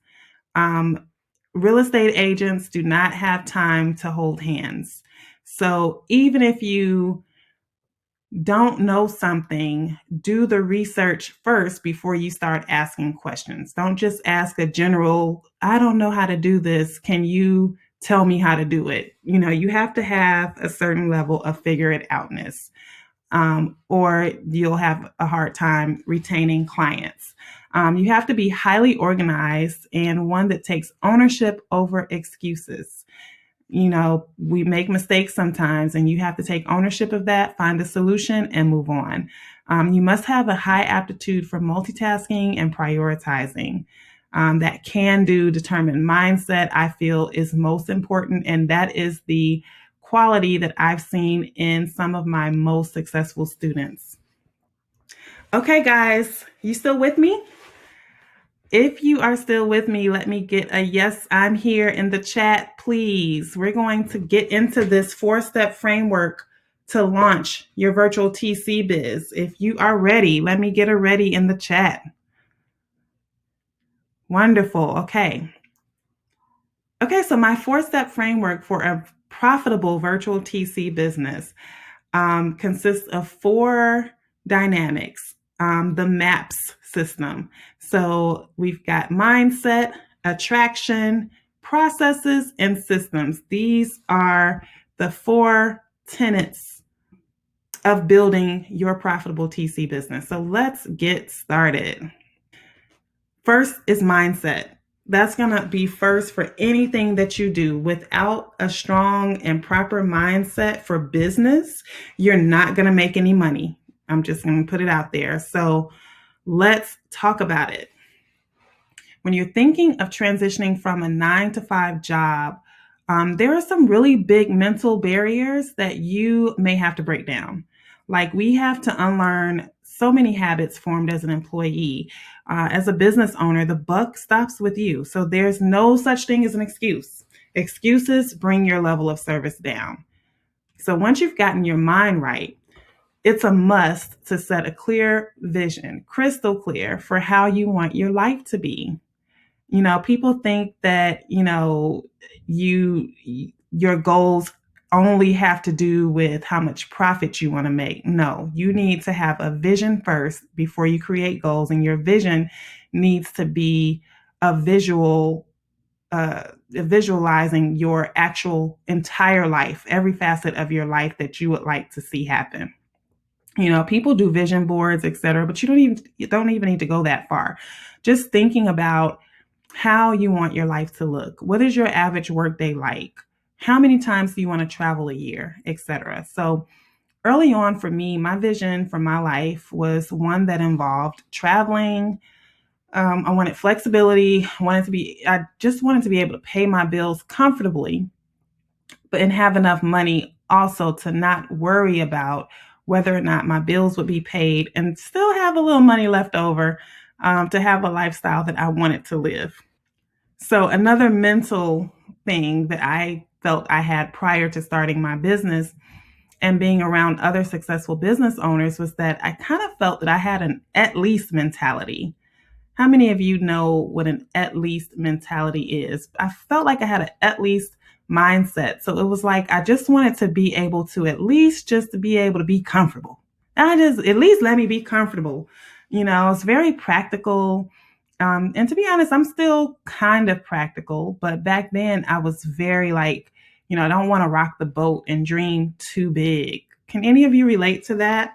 Real estate agents do not have time to hold hands. So even if you don't know something, do the research first before you start asking questions. Don't just ask a general, I don't know how to do this. Can you tell me how to do it? You have to have a certain level of figure it outness, or you'll have a hard time retaining clients. You have to be highly organized and one that takes ownership over excuses. We make mistakes sometimes, and you have to take ownership of that, find a solution, and move on. You must have a high aptitude for multitasking and prioritizing. That can do determined mindset, I feel, is most important. And that is the quality that I've seen in some of my most successful students. Okay, guys, you still with me? If you are still with me, let me get a yes, I'm here in the chat, please. We're going to get into this 4-step framework to launch your virtual TC biz. If you are ready, let me get a ready in the chat. Wonderful. Okay. Okay, so my 4-step framework for a profitable virtual TC business consists of 4 dynamics. The MAPS system. So we've got mindset, attraction, processes, and systems. These are the 4 tenets of building your profitable TC business. So let's get started. First is mindset. That's going to be first for anything that you do. Without a strong and proper mindset for business, you're not going to make any money. I'm just going to put it out there. So let's talk about it. When you're thinking of transitioning from a 9-to-5 job, there are some really big mental barriers that you may have to break down. Like, we have to unlearn so many habits formed as an employee. As a business owner, the buck stops with you. So there's no such thing as an excuse. Excuses bring your level of service down. So once you've gotten your mind right, it's a must to set a clear vision, crystal clear, for how you want your life to be. People think that, your goals only have to do with how much profit you want to make. No, you need to have a vision first before you create goals, and your vision needs to be a visualizing your actual entire life, every facet of your life that you would like to see happen. People do vision boards, etc., but you don't even need to go that far. Just thinking about how you want your life to look. What is your average workday like? How many times do you want to travel a year, etc.? So early on for me, my vision for my life was one that involved traveling. I wanted flexibility. I just wanted to be able to pay my bills comfortably, and have enough money also to not worry about whether or not my bills would be paid, and still have a little money left over to have a lifestyle that I wanted to live. So another mental thing that I felt I had prior to starting my business and being around other successful business owners was that I kind of felt that I had an at least mentality. How many of you know what an at least mentality is? I felt like I had an at least mindset. So it was like I just wanted to be able to at least just to be able to be comfortable. At least let me be comfortable. It's very practical. And to be honest, I'm still kind of practical, but back then I was very like, I don't want to rock the boat and dream too big. Can any of you relate to that?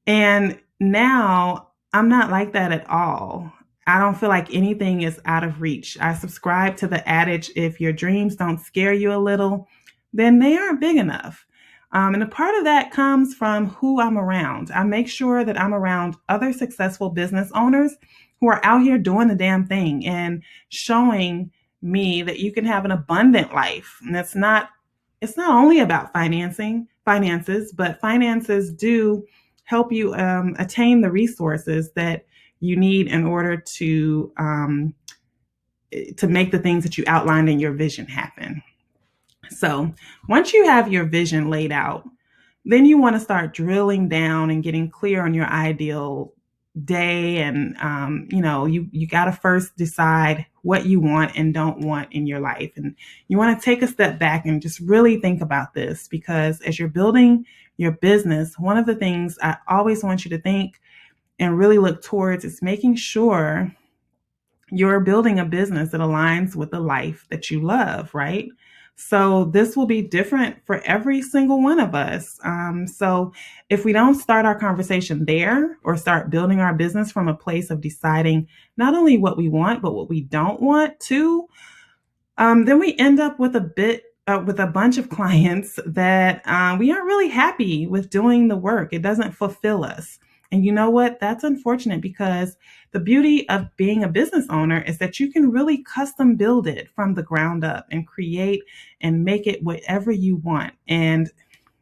And now I'm not like that at all. I don't feel like anything is out of reach. I subscribe to the adage, if your dreams don't scare you a little, then they aren't big enough. And a part of that comes from who I'm around. I make sure that I'm around other successful business owners who are out here doing the damn thing and showing me that you can have an abundant life. And it's not only about finances, but finances do help you attain the resources that you need in order to make the things that you outlined in your vision happen. So once you have your vision laid out, then you want to start drilling down and getting clear on your ideal day, and you got to first decide what you want and don't want in your life, and you want to take a step back and just really think about this, because as you're building your business, one of the things I always want you to think and really look towards is making sure you're building a business that aligns with the life that you love, right? So this will be different for every single one of us. So if we don't start our conversation there, or start building our business from a place of deciding not only what we want, but what we don't want too, then we end up with with a bunch of clients that we aren't really happy with doing the work. It doesn't fulfill us. And you know what? That's unfortunate, because the beauty of being a business owner is that you can really custom build it from the ground up and create and make it whatever you want. And,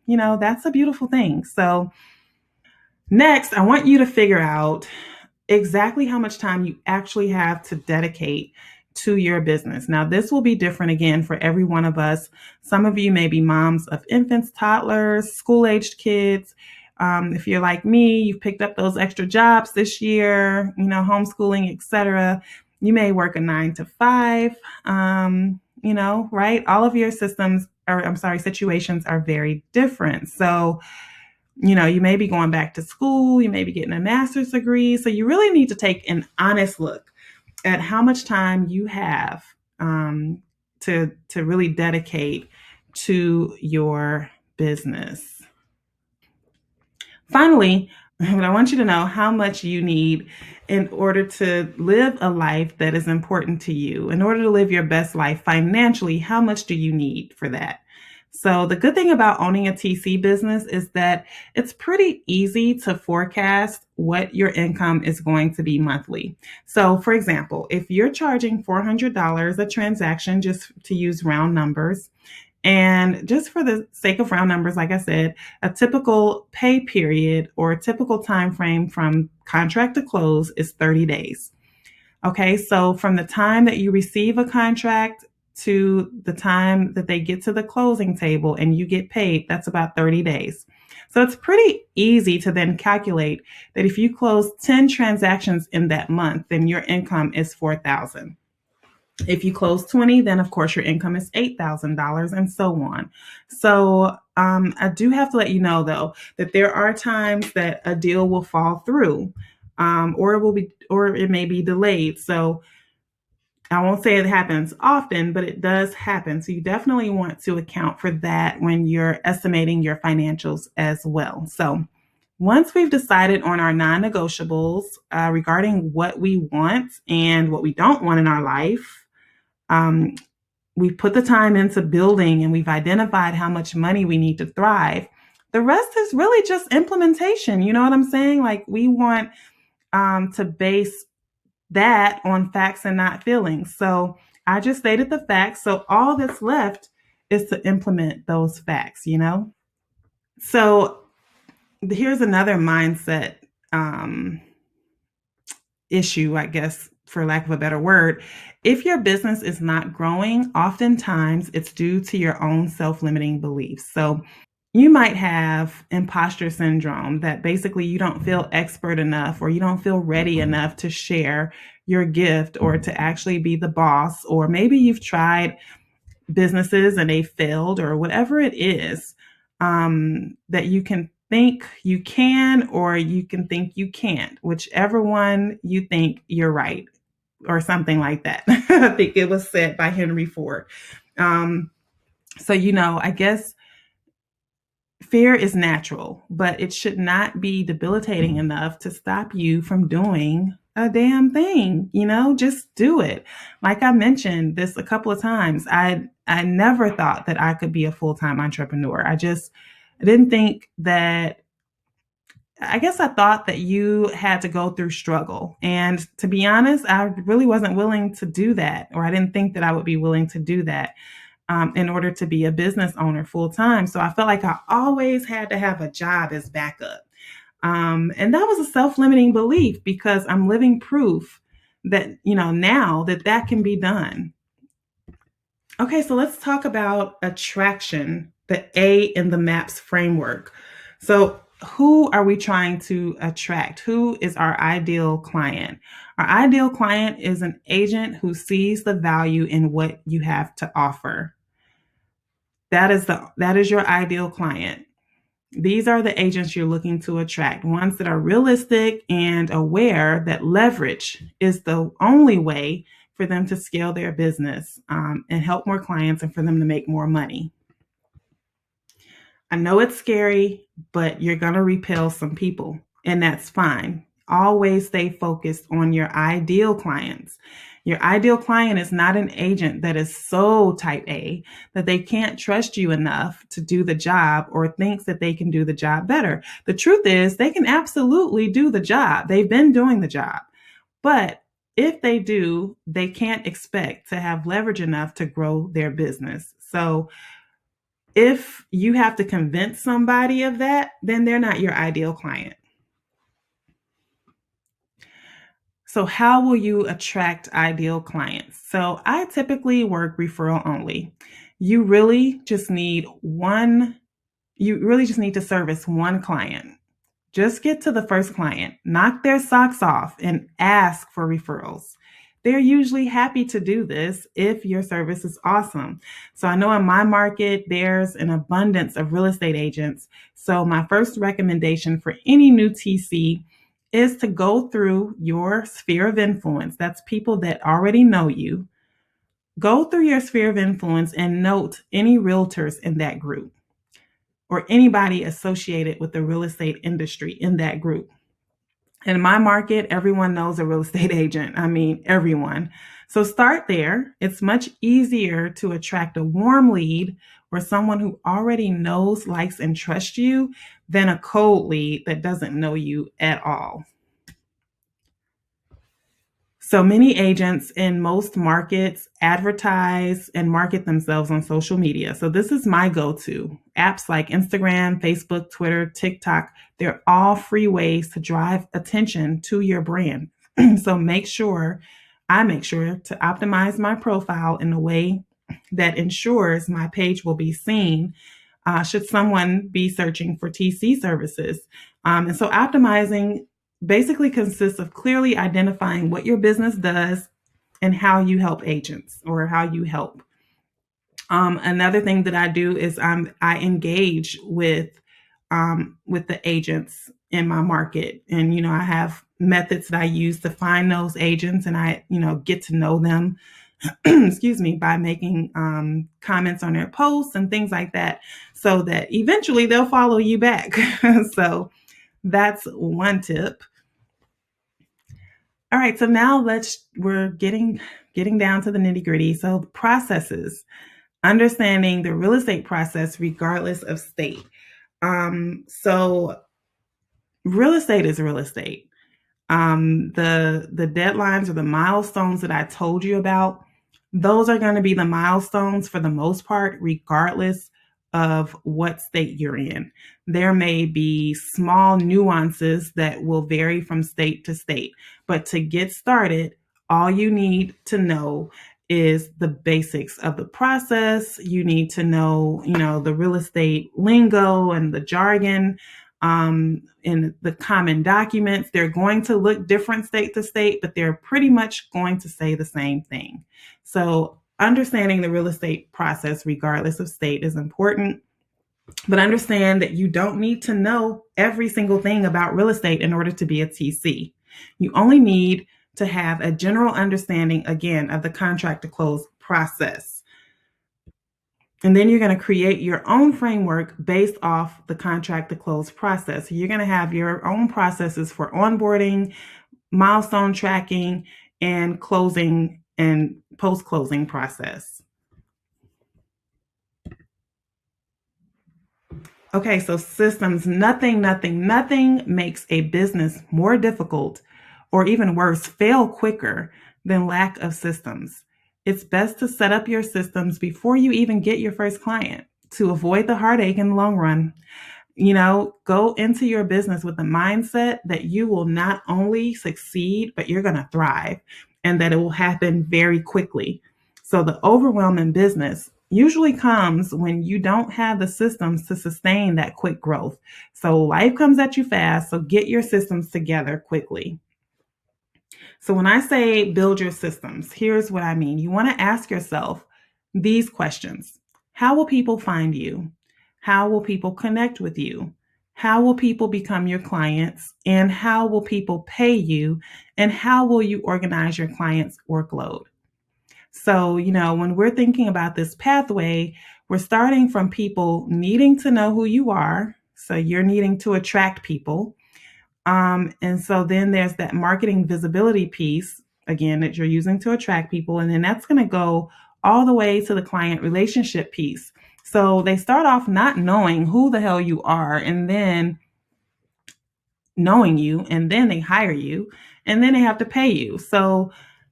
that's a beautiful thing. So, next, I want you to figure out exactly how much time you actually have to dedicate to your business. Now, this will be different again for every one of us. Some of you may be moms of infants, toddlers, school-aged kids. If you're like me, you've picked up those extra jobs this year, homeschooling, etc. You may work a 9 to 5, right? All of your situations are very different. So, you may be going back to school, you may be getting a master's degree. So you really need to take an honest look at how much time you have to really dedicate to your business. Finally, I want you to know how much you need in order to live a life that is important to you. In order to live your best life financially, how much do you need for that? So the good thing about owning a TC business is that it's pretty easy to forecast what your income is going to be monthly. So for example, if you're charging $400 a transaction, just to use round numbers, and just for the sake of round numbers, like I said, a typical pay period or a typical time frame from contract to close is 30 days. Okay, so from the time that you receive a contract to the time that they get to the closing table and you get paid, that's about 30 days. So it's pretty easy to then calculate that if you close 10 transactions in that month, then your income is $4,000. If you close 20, then of course your income is $8,000, and so on. So I do have to let you know though that there are times that a deal will fall through, or it may be delayed. So I won't say it happens often, but it does happen. So you definitely want to account for that when you're estimating your financials as well. So once we've decided on our non-negotiables regarding what we want and what we don't want in our life, we've put the time into building and we've identified how much money we need to thrive. The rest is really just implementation. You know what I'm saying? Like, we want to base that on facts and not feelings. So I just stated the facts. So all that's left is to implement those facts. So here's another mindset issue, I guess, for lack of a better word. If your business is not growing, oftentimes it's due to your own self-limiting beliefs. So you might have imposter syndrome, that basically you don't feel expert enough, or you don't feel ready enough to share your gift or to actually be the boss. Or maybe you've tried businesses and they failed, or whatever it is, that you can think you can, or you can think you can't, whichever one you think you're right, or something like that. I think it was said by Henry Ford. So, I guess fear is natural, but it should not be debilitating enough to stop you from doing a damn thing. Just do it. Like I mentioned this a couple of times, I never thought that I could be a full-time entrepreneur. I didn't think that. I guess I thought that you had to go through struggle. And to be honest, I really wasn't willing to do that, or I didn't think that I would be willing to do that in order to be a business owner full time. So I felt like I always had to have a job as backup. And that was a self-limiting belief, because I'm living proof that, now that can be done. Okay, so let's talk about attraction, the A in the MAPS framework. So who are we trying to attract? Who is our ideal client? Our ideal client is an agent who sees the value in what you have to offer. That is your ideal client. These are the agents you're looking to attract, ones that are realistic and aware that leverage is the only way for them to scale their business, and help more clients and for them to make more money. I know it's scary, but you're going to repel some people, and that's fine. Always stay focused on your ideal clients. Your ideal client is not an agent that is so type A that they can't trust you enough to do the job or thinks that they can do the job better. The truth is, they can absolutely do the job. They've been doing the job. But if they do, they can't expect to have leverage enough to grow their business. So if you have to convince somebody of that, then they're not your ideal client. So, how will you attract ideal clients? So, I typically work referral only. You really just need one, you really just need to service one client. Just get to the first client, knock their socks off, and ask for referrals. They're usually happy to do this if your service is awesome. So I know in my market, there's an abundance of real estate agents. So my first recommendation for any new TC is to go through your sphere of influence. That's people that already know you. Go through your sphere of influence and note any realtors in that group or anybody associated with the real estate industry in that group. In my market, everyone knows a real estate agent. I mean, everyone. So start there. It's much easier to attract a warm lead or someone who already knows, likes, and trusts you than a cold lead that doesn't know you at all. So many agents in most markets advertise and market themselves on social media. So this is my go-to. Apps like Instagram, Facebook, Twitter, TikTok, they're all free ways to drive attention to your brand. So I make sure to optimize my profile in a way that ensures my page will be seen should someone be searching for TC services. And so optimizing basically consists of clearly identifying what your business does and how you help agents or how you help. Another thing that I do is I engage with the agents in my market, and I have methods that I use to find those agents, and I get to know them. Excuse me, by making comments on their posts and things like that, so that eventually they'll follow you back. So that's one tip. All right, so now we're getting down to the nitty gritty. So processes, understanding the real estate process regardless of state. So real estate is real estate. The deadlines or the milestones that I told you about, those are going to be the milestones for the most part, regardless of what state you're in. There may be small nuances that will vary from state to state, but to get started, all you need to know is the basics of the process. You need to know, the real estate lingo and the jargon, in the common documents. They're going to look different state to state, but they're pretty much going to say the same thing. So understanding the real estate process, regardless of state, is important. But understand that you don't need to know every single thing about real estate in order to be a TC. You only need to have a general understanding, again, of the contract to close process. And then you're going to create your own framework based off the contract to close process. So you're going to have your own processes for onboarding, milestone tracking, and closing and post-closing process. Okay, so systems, nothing makes a business more difficult or even worse, fail quicker than lack of systems. It's best to set up your systems before you even get your first client to avoid the heartache in the long run. Go into your business with the mindset that you will not only succeed, but you're going to thrive and that it will happen very quickly. So the overwhelm in business usually comes when you don't have the systems to sustain that quick growth. So life comes at you fast, so get your systems together quickly. So when I say build your systems, here's what I mean. You want to ask yourself these questions. How will people find you? How will people connect with you? How will people become your clients? And how will people pay you? And how will you organize your clients' workload? So, when we're thinking about this pathway, we're starting from people needing to know who you are. So you're needing to attract people. And so then there's that marketing visibility piece, again, that you're using to attract people. And then that's going to go all the way to the client relationship piece. So they start off not knowing who the hell you are, and then knowing you, and then they hire you, and then they have to pay you. So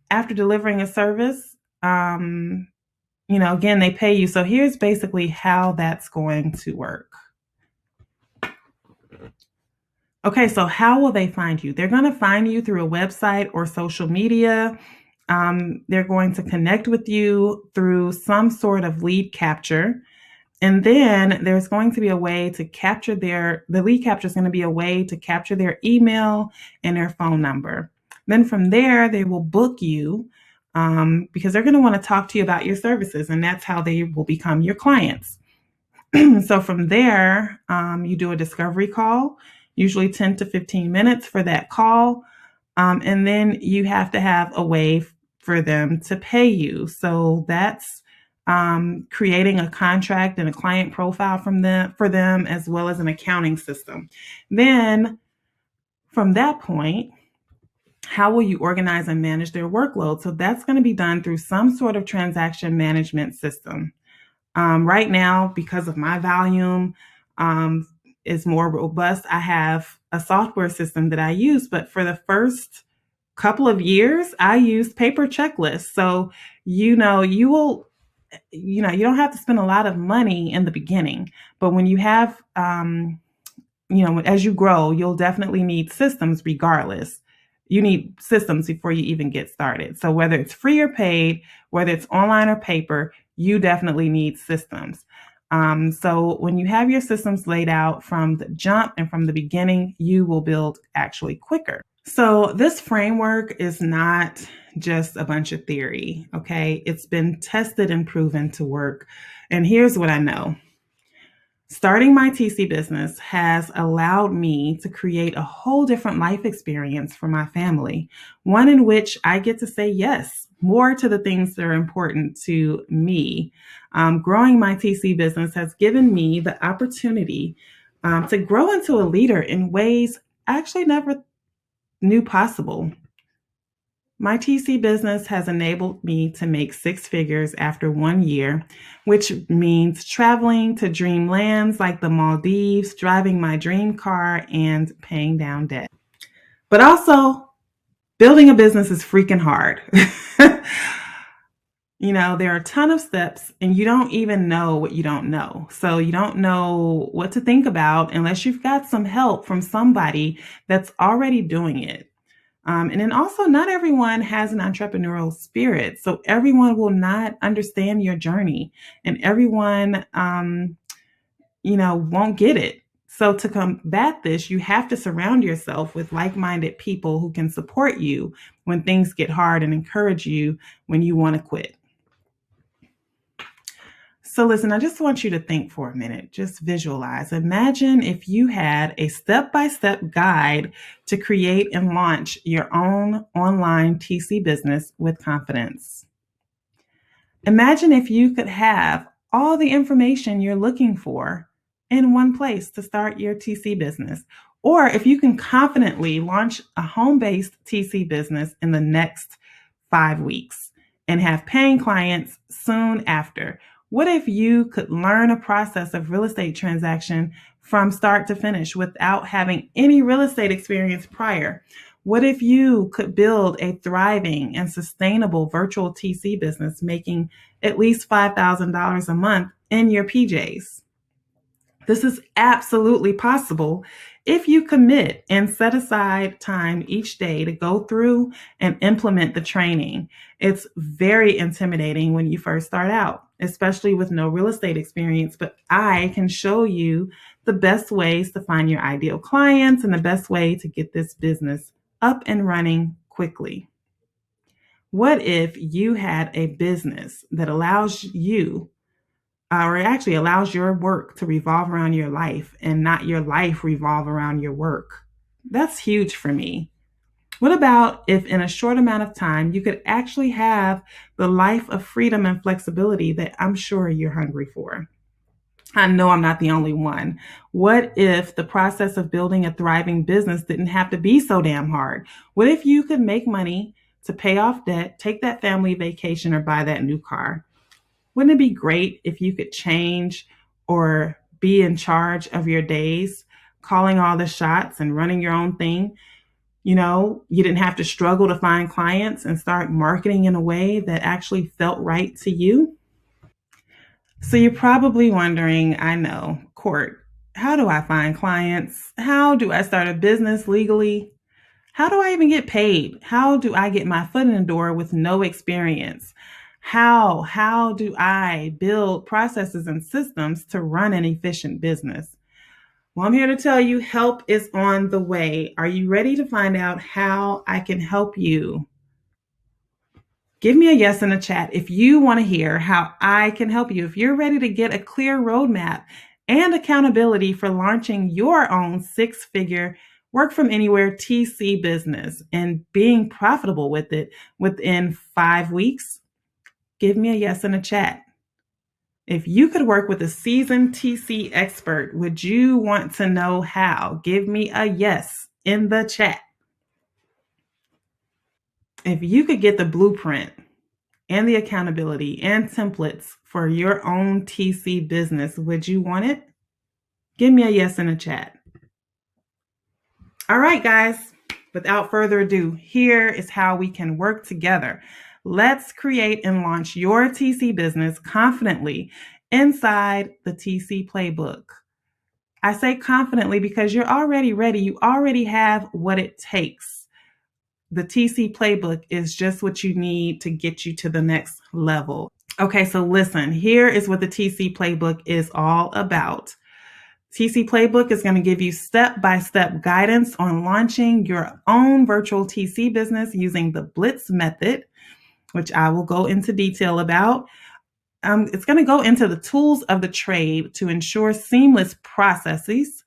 after delivering a service, again, they pay you. So here's basically how that's going to work. Okay, so how will they find you? They're going to find you through a website or social media. They're going to connect with you through some sort of lead capture. And then there's going to be a way to capture the lead capture is going to be a way to capture their email and their phone number. Then from there, they will book you because they're going to want to talk to you about your services, and that's how they will become your clients. So from there, you do a discovery call, usually 10 to 15 minutes for that call. And then you have to have a way for them to pay you. So that's creating a contract and a client profile for them, as well as an accounting system. Then from that point, how will you organize and manage their workload? So that's going to be done through some sort of transaction management system. Right now, because of my volume is more robust, I have a software system that I use. But for the first couple of years, I used paper checklists. So, you will, you don't have to spend a lot of money in the beginning. But when you have, as you grow, you'll definitely need systems regardless. You need systems before you even get started. So whether it's free or paid, whether it's online or paper, you definitely need systems. So when you have your systems laid out from the jump and from the beginning, you will build actually quicker. So this framework is not just a bunch of theory, okay? It's been tested and proven to work. And here's what I know. Starting my TC business has allowed me to create a whole different life experience for my family, one in which I get to say yes more to the things that are important to me. Growing my TC business has given me the opportunity to grow into a leader in ways I actually never knew possible. My TC business has enabled me to make 6 figures after 1 year, which means traveling to dream lands like the Maldives, driving my dream car, and paying down debt. But also, building a business is freaking hard. There are a ton of steps, and you don't even know what you don't know. So you don't know what to think about unless you've got some help from somebody that's already doing it. And then also, not everyone has an entrepreneurial spirit. So everyone will not understand your journey, and everyone, won't get it. So to combat this, you have to surround yourself with like-minded people who can support you when things get hard and encourage you when you want to quit. So listen, I just want you to think for a minute. Just visualize. Imagine if you had a step-by-step guide to create and launch your own online TC business with confidence. Imagine if you could have all the information you're looking for in one place to start your TC business. Or if you can confidently launch a home-based TC business in the next 5 weeks and have paying clients soon after. What if you could learn a process of real estate transaction from start to finish without having any real estate experience prior? What if you could build a thriving and sustainable virtual TC business making at least $5,000 a month in your PJs? This is absolutely possible if you commit and set aside time each day to go through and implement the training. It's very intimidating when you first start out, especially with no real estate experience, but I can show you the best ways to find your ideal clients and the best way to get this business up and running quickly. What if you had a business that allows you or it actually allows your work to revolve around your life and not your life revolve around your work? That's huge for me. What about if in a short amount of time you could actually have the life of freedom and flexibility that I'm sure you're hungry for? I know I'm not the only one. What if the process of building a thriving business didn't have to be so damn hard? What if you could make money to pay off debt, take that family vacation, or buy that new car? Wouldn't it be great if you could change or be in charge of your days, calling all the shots and running your own thing? You didn't have to struggle to find clients and start marketing in a way that actually felt right to you. So you're probably wondering, I know, Court, how do I find clients? How do I start a business legally? How do I even get paid? How do I get my foot in the door with no experience? How do I build processes and systems to run an efficient business? Well, I'm here to tell you help is on the way. Are you ready to find out how I can help you? Give me a yes in the chat if you want to hear how I can help you. If you're ready to get a clear roadmap and accountability for launching your own six-figure work from anywhere TC business and being profitable with it within 5 weeks, give me a yes in the chat. If you could work with a seasoned TC expert, would you want to know how? Give me a yes in the chat. If you could get the blueprint and the accountability and templates for your own TC business, would you want it? Give me a yes in the chat. All right, guys, without further ado, here is how we can work together. Let's create and launch your TC business confidently inside the TC playbook. I say confidently because you're already ready. You already have what it takes. The TC playbook is just what you need to get you to the next level. Okay, so listen, here is what the TC playbook is all about. TC Playbook is going to give you step-by-step guidance on launching your own virtual TC business using the Blitz method, which I will go into detail about. It's going to go into the tools of the trade to ensure seamless processes.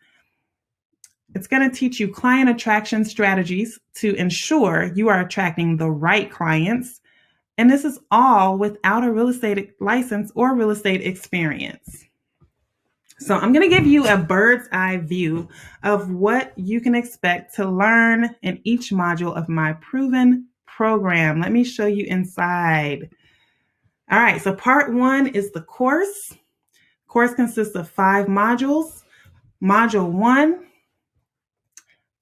It's going to teach you client attraction strategies to ensure you are attracting the right clients. And this is all without a real estate license or real estate experience. So I'm going to give you a bird's eye view of what you can expect to learn in each module of my proven program. Let me show you inside. All right, so part 1 is the course. Course consists of 5 modules. Module 1,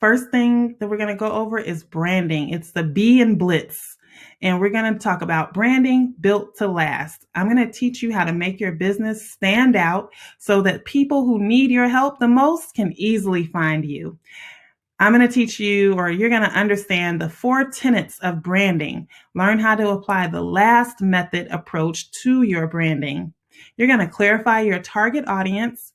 first thing that we're going to go over is branding. It's the B in Blitz. And we're going to talk about branding built to last. I'm going to teach you how to make your business stand out so that people who need your help the most can easily find you. I'm going to teach you, or you're going to understand the 4 tenets of branding. Learn how to apply the last method approach to your branding. You're going to clarify your target audience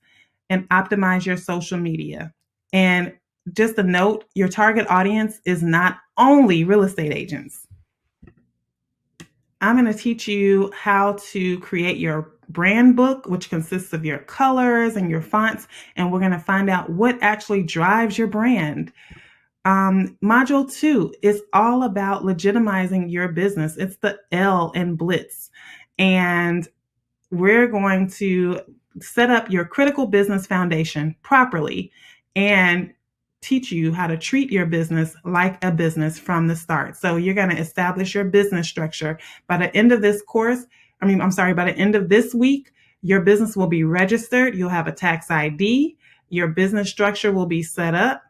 and optimize your social media. And just a note, your target audience is not only real estate agents. I'm going to teach you how to create your brand book, which consists of your colors and your fonts, and we're going to find out what actually drives your brand. Module 2 is all about legitimizing your business. It's the L in Blitz, and we're going to set up your critical business foundation properly and teach you how to treat your business like a business from the start. So you're going to establish your business structure. By the end of this course, by the end of this week, your business will be registered. You'll have a tax ID. Your business structure will be set up,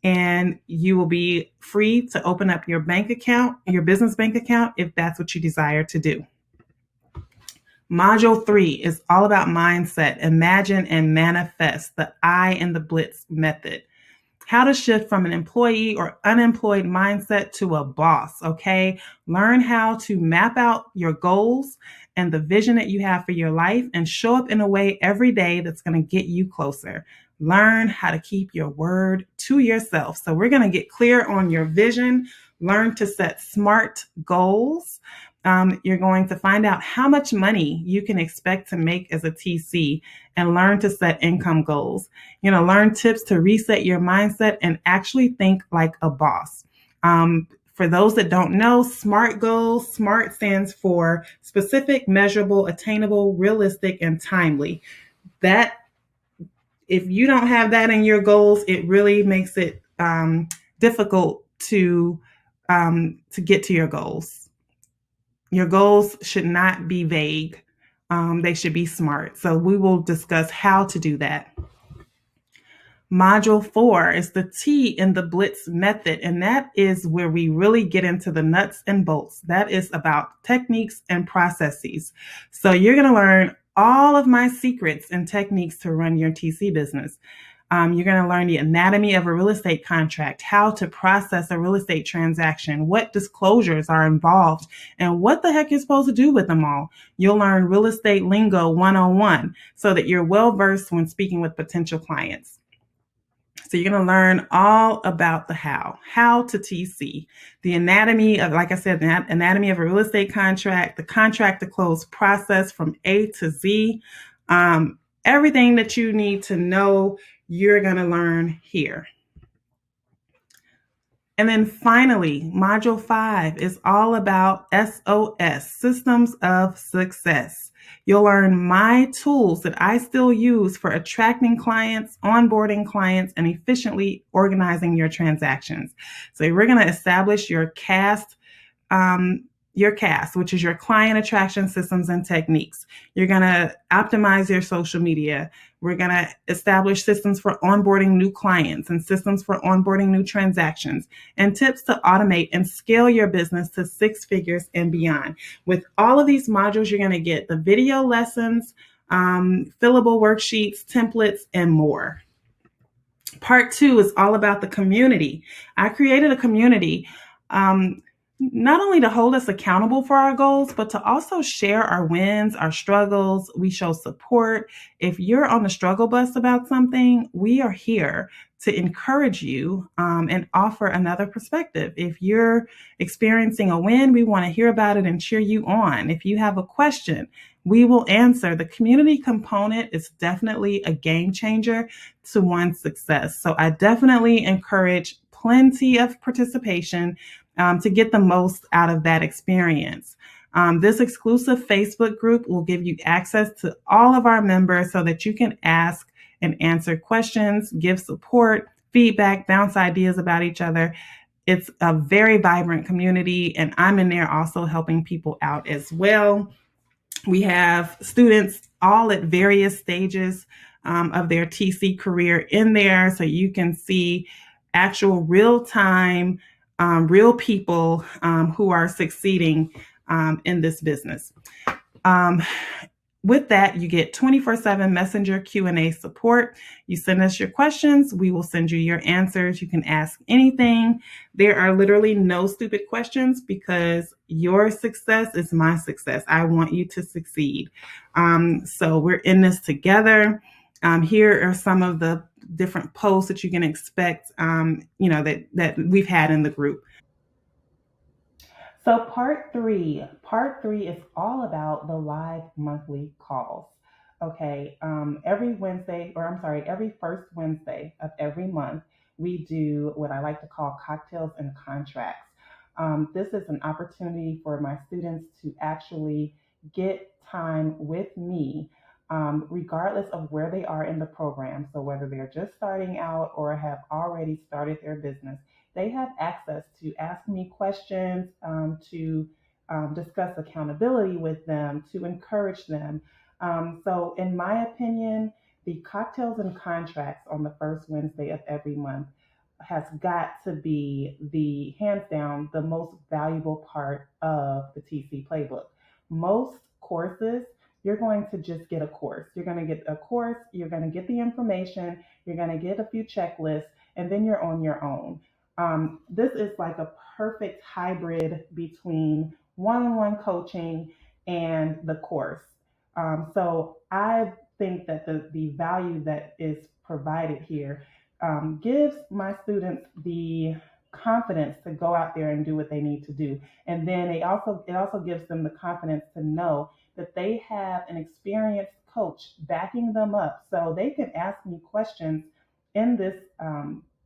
and you will be free to open up your bank account, your business bank account, if that's what you desire to do. Module 3 is all about mindset, imagine and manifest, the I in the Blitz method. How to shift from an employee or unemployed mindset to a boss, okay? Learn how to map out your goals and the vision that you have for your life and show up in a way every day that's going to get you closer. Learn how to keep your word to yourself. So we're going to get clear on your vision, learn to set SMART goals. You're going to find out how much money you can expect to make as a TC and learn to set income goals. Learn tips to reset your mindset and actually think like a boss. For those that don't know, SMART goals, SMART stands for specific, measurable, attainable, realistic, and timely. That, if you don't have that in your goals, it really makes it difficult to get to your goals. Your goals should not be vague. They should be SMART. So we will discuss how to do that. Module 4 is the T in the Blitz method, and that is where we really get into the nuts and bolts. That is about techniques and processes. So you're going to learn all of my secrets and techniques to run your TC business. You're going to learn the anatomy of a real estate contract, how to process a real estate transaction, what disclosures are involved, and what the heck you're supposed to do with them all. You'll learn real estate lingo 101 so that you're well versed when speaking with potential clients. So you're going to learn all about the how to TC, the anatomy of, like I said, the anatomy of a real estate contract, the contract to close process from A to Z. Everything that you need to know, you're going to learn here. And then finally, Module 5 is all about SOS, Systems of Success. You'll learn my tools that I still use for attracting clients, onboarding clients, and efficiently organizing your transactions. So we're going to establish your CAST, which is your client attraction systems and techniques. You're going to optimize your social media. We're going to establish systems for onboarding new clients and systems for onboarding new transactions and tips to automate and scale your business to 6 figures and beyond. With all of these modules, you're going to get the video lessons, fillable worksheets, templates, and more. Part 2 is all about the community. I created a community not only to hold us accountable for our goals, but to also share our wins, our struggles. We show support. If you're on the struggle bus about something, we are here to encourage you and offer another perspective. If you're experiencing a win, we want to hear about it and cheer you on. If you have a question, we will answer. The community component is definitely a game changer to one's success. So I definitely encourage plenty of participation to get the most out of that experience. This exclusive Facebook group will give you access to all of our members so that you can ask and answer questions, give support, feedback, bounce ideas about each other. It's a very vibrant community, and I'm in there also helping people out as well. We have students all at various stages of their TC career in there, so you can see actual real-time real people who are succeeding in this business. With that, you get 24/7 Messenger Q&A support. You send us your questions, we will send you your answers. You can ask anything. There are literally no stupid questions because your success is my success. I want you to succeed. So we're in this together. Here are some of the different posts that you can expect, that we've had in the group. So part three is all about the live monthly calls. Okay, every first Wednesday of every month, we do what I like to call cocktails and contracts. This is an opportunity for my students to actually get time with me, regardless of where they are in the program. So whether they're just starting out or have already started their business, they have access to ask me questions, to discuss accountability with them, to encourage them. So, in my opinion, the cocktails and contracts on the first Wednesday of every month has got to be the hands down the most valuable part of the TC playbook. Most courses you're going to just get a course. You're going to get a course, you're going to get the information, you're going to get a few checklists, and then you're on your own. This is like a perfect hybrid between one on one coaching and the course. So I think that the value that is provided here gives my students the confidence to go out there and do what they need to do. And then it also gives them the confidence to know that they have an experienced coach backing them up, so they can ask me questions in this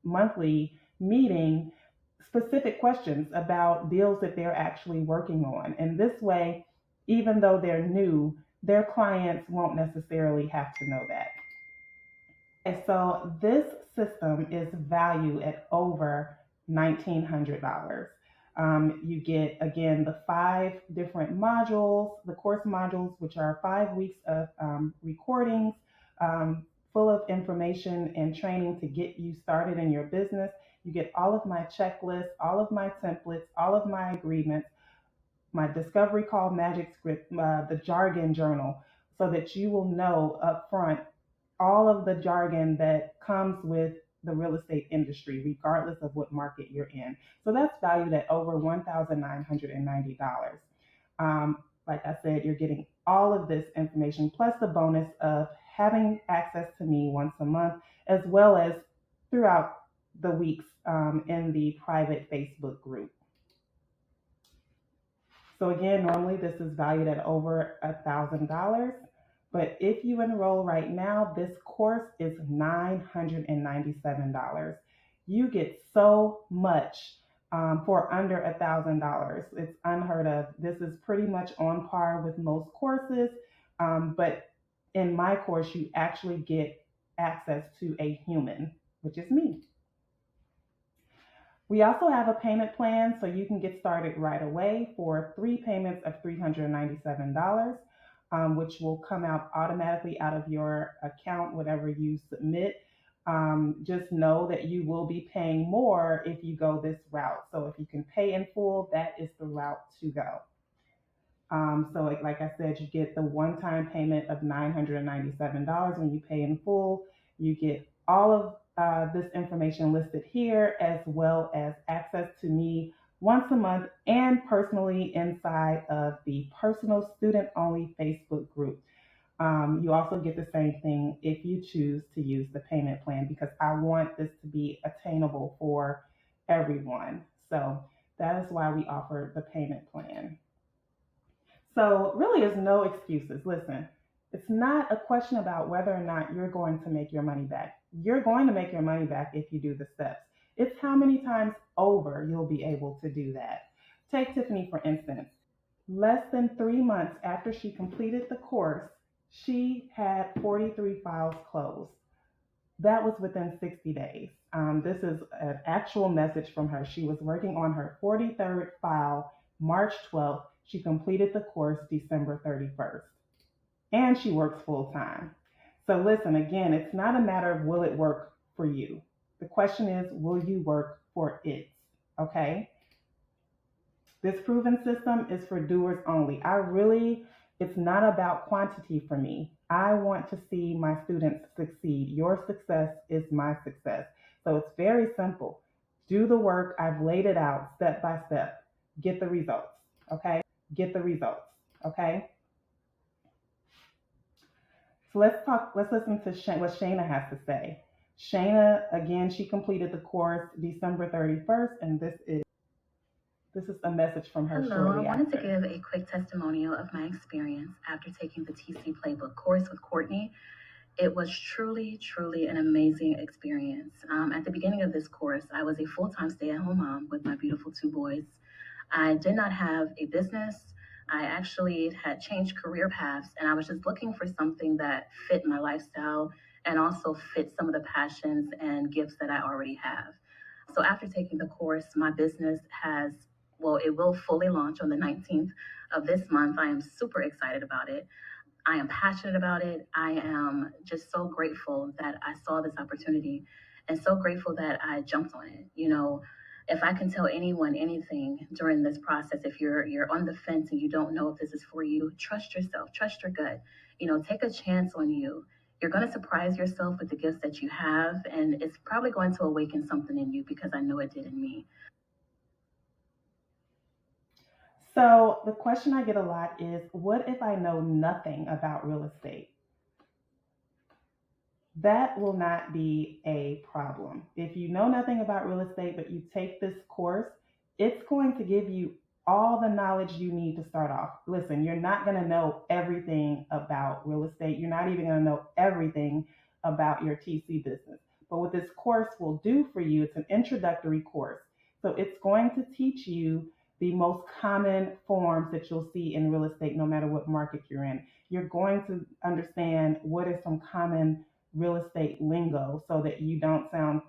monthly meeting, specific questions about deals that they're actually working on. And this way, even though they're new, their clients won't necessarily have to know that. Okay, so this system is valued at over $1,900. You get, again, the 5 different modules, the course modules, which are 5 weeks of recordings, full of information and training to get you started in your business. You get all of my checklists, all of my templates, all of my agreements, my discovery call magic script, the jargon journal, so that you will know up front all of the jargon that comes with the real estate industry, regardless of what market you're in. So that's valued at over $1,990. Like I said, you're getting all of this information plus the bonus of having access to me once a month, as well as throughout the weeks in the private Facebook group. So again, normally this is valued at over $1,000. But if you enroll right now, this course is $997. You get so much for under $1,000. It's unheard of. This is pretty much on par with most courses, but in my course, you actually get access to a human, which is me. We also have a payment plan, so you can get started right away for 3 payments of $397, which will come out automatically out of your account, whatever you submit. Just know that you will be paying more if you go this route. So if you can pay in full, that is the route to go. So like I said, you get the one-time payment of $997 when you pay in full. You get all of this information listed here, as well as access to me once a month and personally inside of the personal student only Facebook group. You also get the same thing if you choose to use the payment plan, because I want this to be attainable for everyone. So that is why we offer the payment plan. So really, there's no excuses. Listen, it's not a question about whether or not you're going to make your money back. You're going to make your money back if you do the steps. It's how many times over you'll be able to do that. Take Tiffany, for instance. Less than 3 months after she completed the course, she had 43 files closed. That was within 60 days. This is an actual message from her. She was working on her 43rd file March 12th. She completed the course December 31st. And she works full time. So listen, again, it's not a matter of will it work for you. The question is, will you work for it? Okay? This proven system is for doers only. It's not about quantity for me. I want to see my students succeed. Your success is my success. So it's very simple. Do the work. I've laid it out step by step. Get the results. Okay? Get the results. Okay? So let's listen to what Shayna has to say. Shayna, again, she completed the course December 31st, and this is a message from her. Hello, I wanted to give a quick testimonial of my experience after taking the TC Playbook course with Courtney. It was truly, truly an amazing experience. At the beginning of this course, I was a full-time stay-at-home mom with my beautiful 2 boys. I did not have a business. I actually had changed career paths, and I was just looking for something that fit my lifestyle and also fit some of the passions and gifts that I already have. So after taking the course, my business it will fully launch on the 19th of this month. I am super excited about it. I am passionate about it. I am just so grateful that I saw this opportunity and so grateful that I jumped on it. If I can tell anyone anything during this process, if you're on the fence and you don't know if this is for you, trust yourself, trust your gut. Take a chance on you. You're going to surprise yourself with the gifts that you have, and it's probably going to awaken something in you, because I know it did in me. So the question I get a lot is, what if I know nothing about real estate? That will not be a problem. If you know nothing about real estate, but you take this course, it's going to give you all the knowledge you need to start off. Listen, you're not going to know everything about real estate. You're not even going to know everything about your TC business. But what this course will do for you, it's an introductory course. So it's going to teach you the most common forms that you'll see in real estate, no matter what market you're in. You're going to understand what are some common real estate lingo so that you don't sound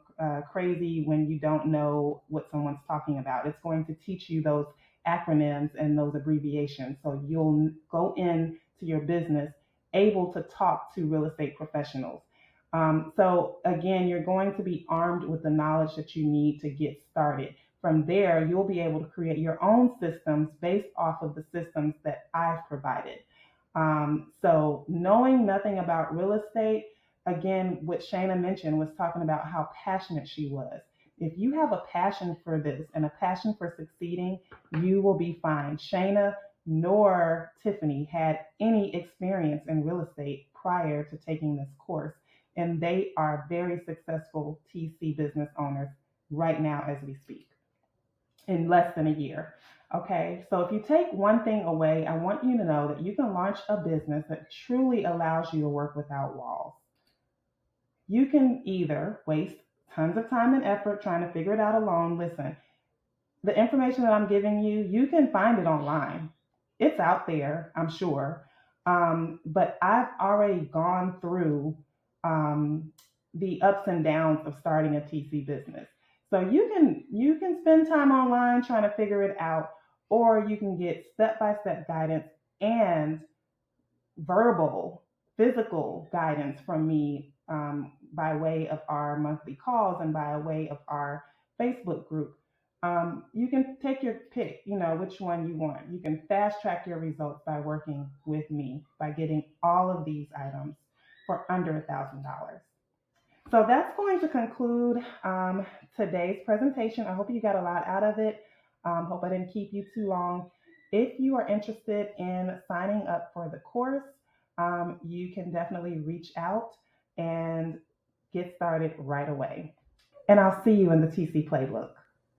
crazy when you don't know what someone's talking about. It's going to teach you those acronyms and those abbreviations so you'll go in to your business able to talk to real estate professionals. So again, you're going to be armed with the knowledge that you need to get started. From there, you'll be able to create your own systems based off of the systems that I've provided. So knowing nothing about real estate, again, what Shana mentioned was talking about how passionate she was. If you have a passion for this and a passion for succeeding, you will be fine. Shana nor Tiffany had any experience in real estate prior to taking this course, and they are very successful TC business owners right now as we speak in less than a year. Okay, so if you take one thing away, I want you to know that you can launch a business that truly allows you to work without walls. You can either waste tons of time and effort trying to figure it out alone. Listen, the information that I'm giving you, you can find it online. It's out there, I'm sure. But I've already gone through the ups and downs of starting a TC business. So you can spend time online trying to figure it out, or you can get step by step guidance and verbal, physical guidance from me by way of our monthly calls and by way of our Facebook group. You can take your pick, which one you want. You can fast track your results by working with me by getting all of these items for under $1,000. So that's going to conclude today's presentation. I hope you got a lot out of it. Hope I didn't keep you too long. If you are interested in signing up for the course, you can definitely reach out and get started right away. And I'll see you in the TC Playbook.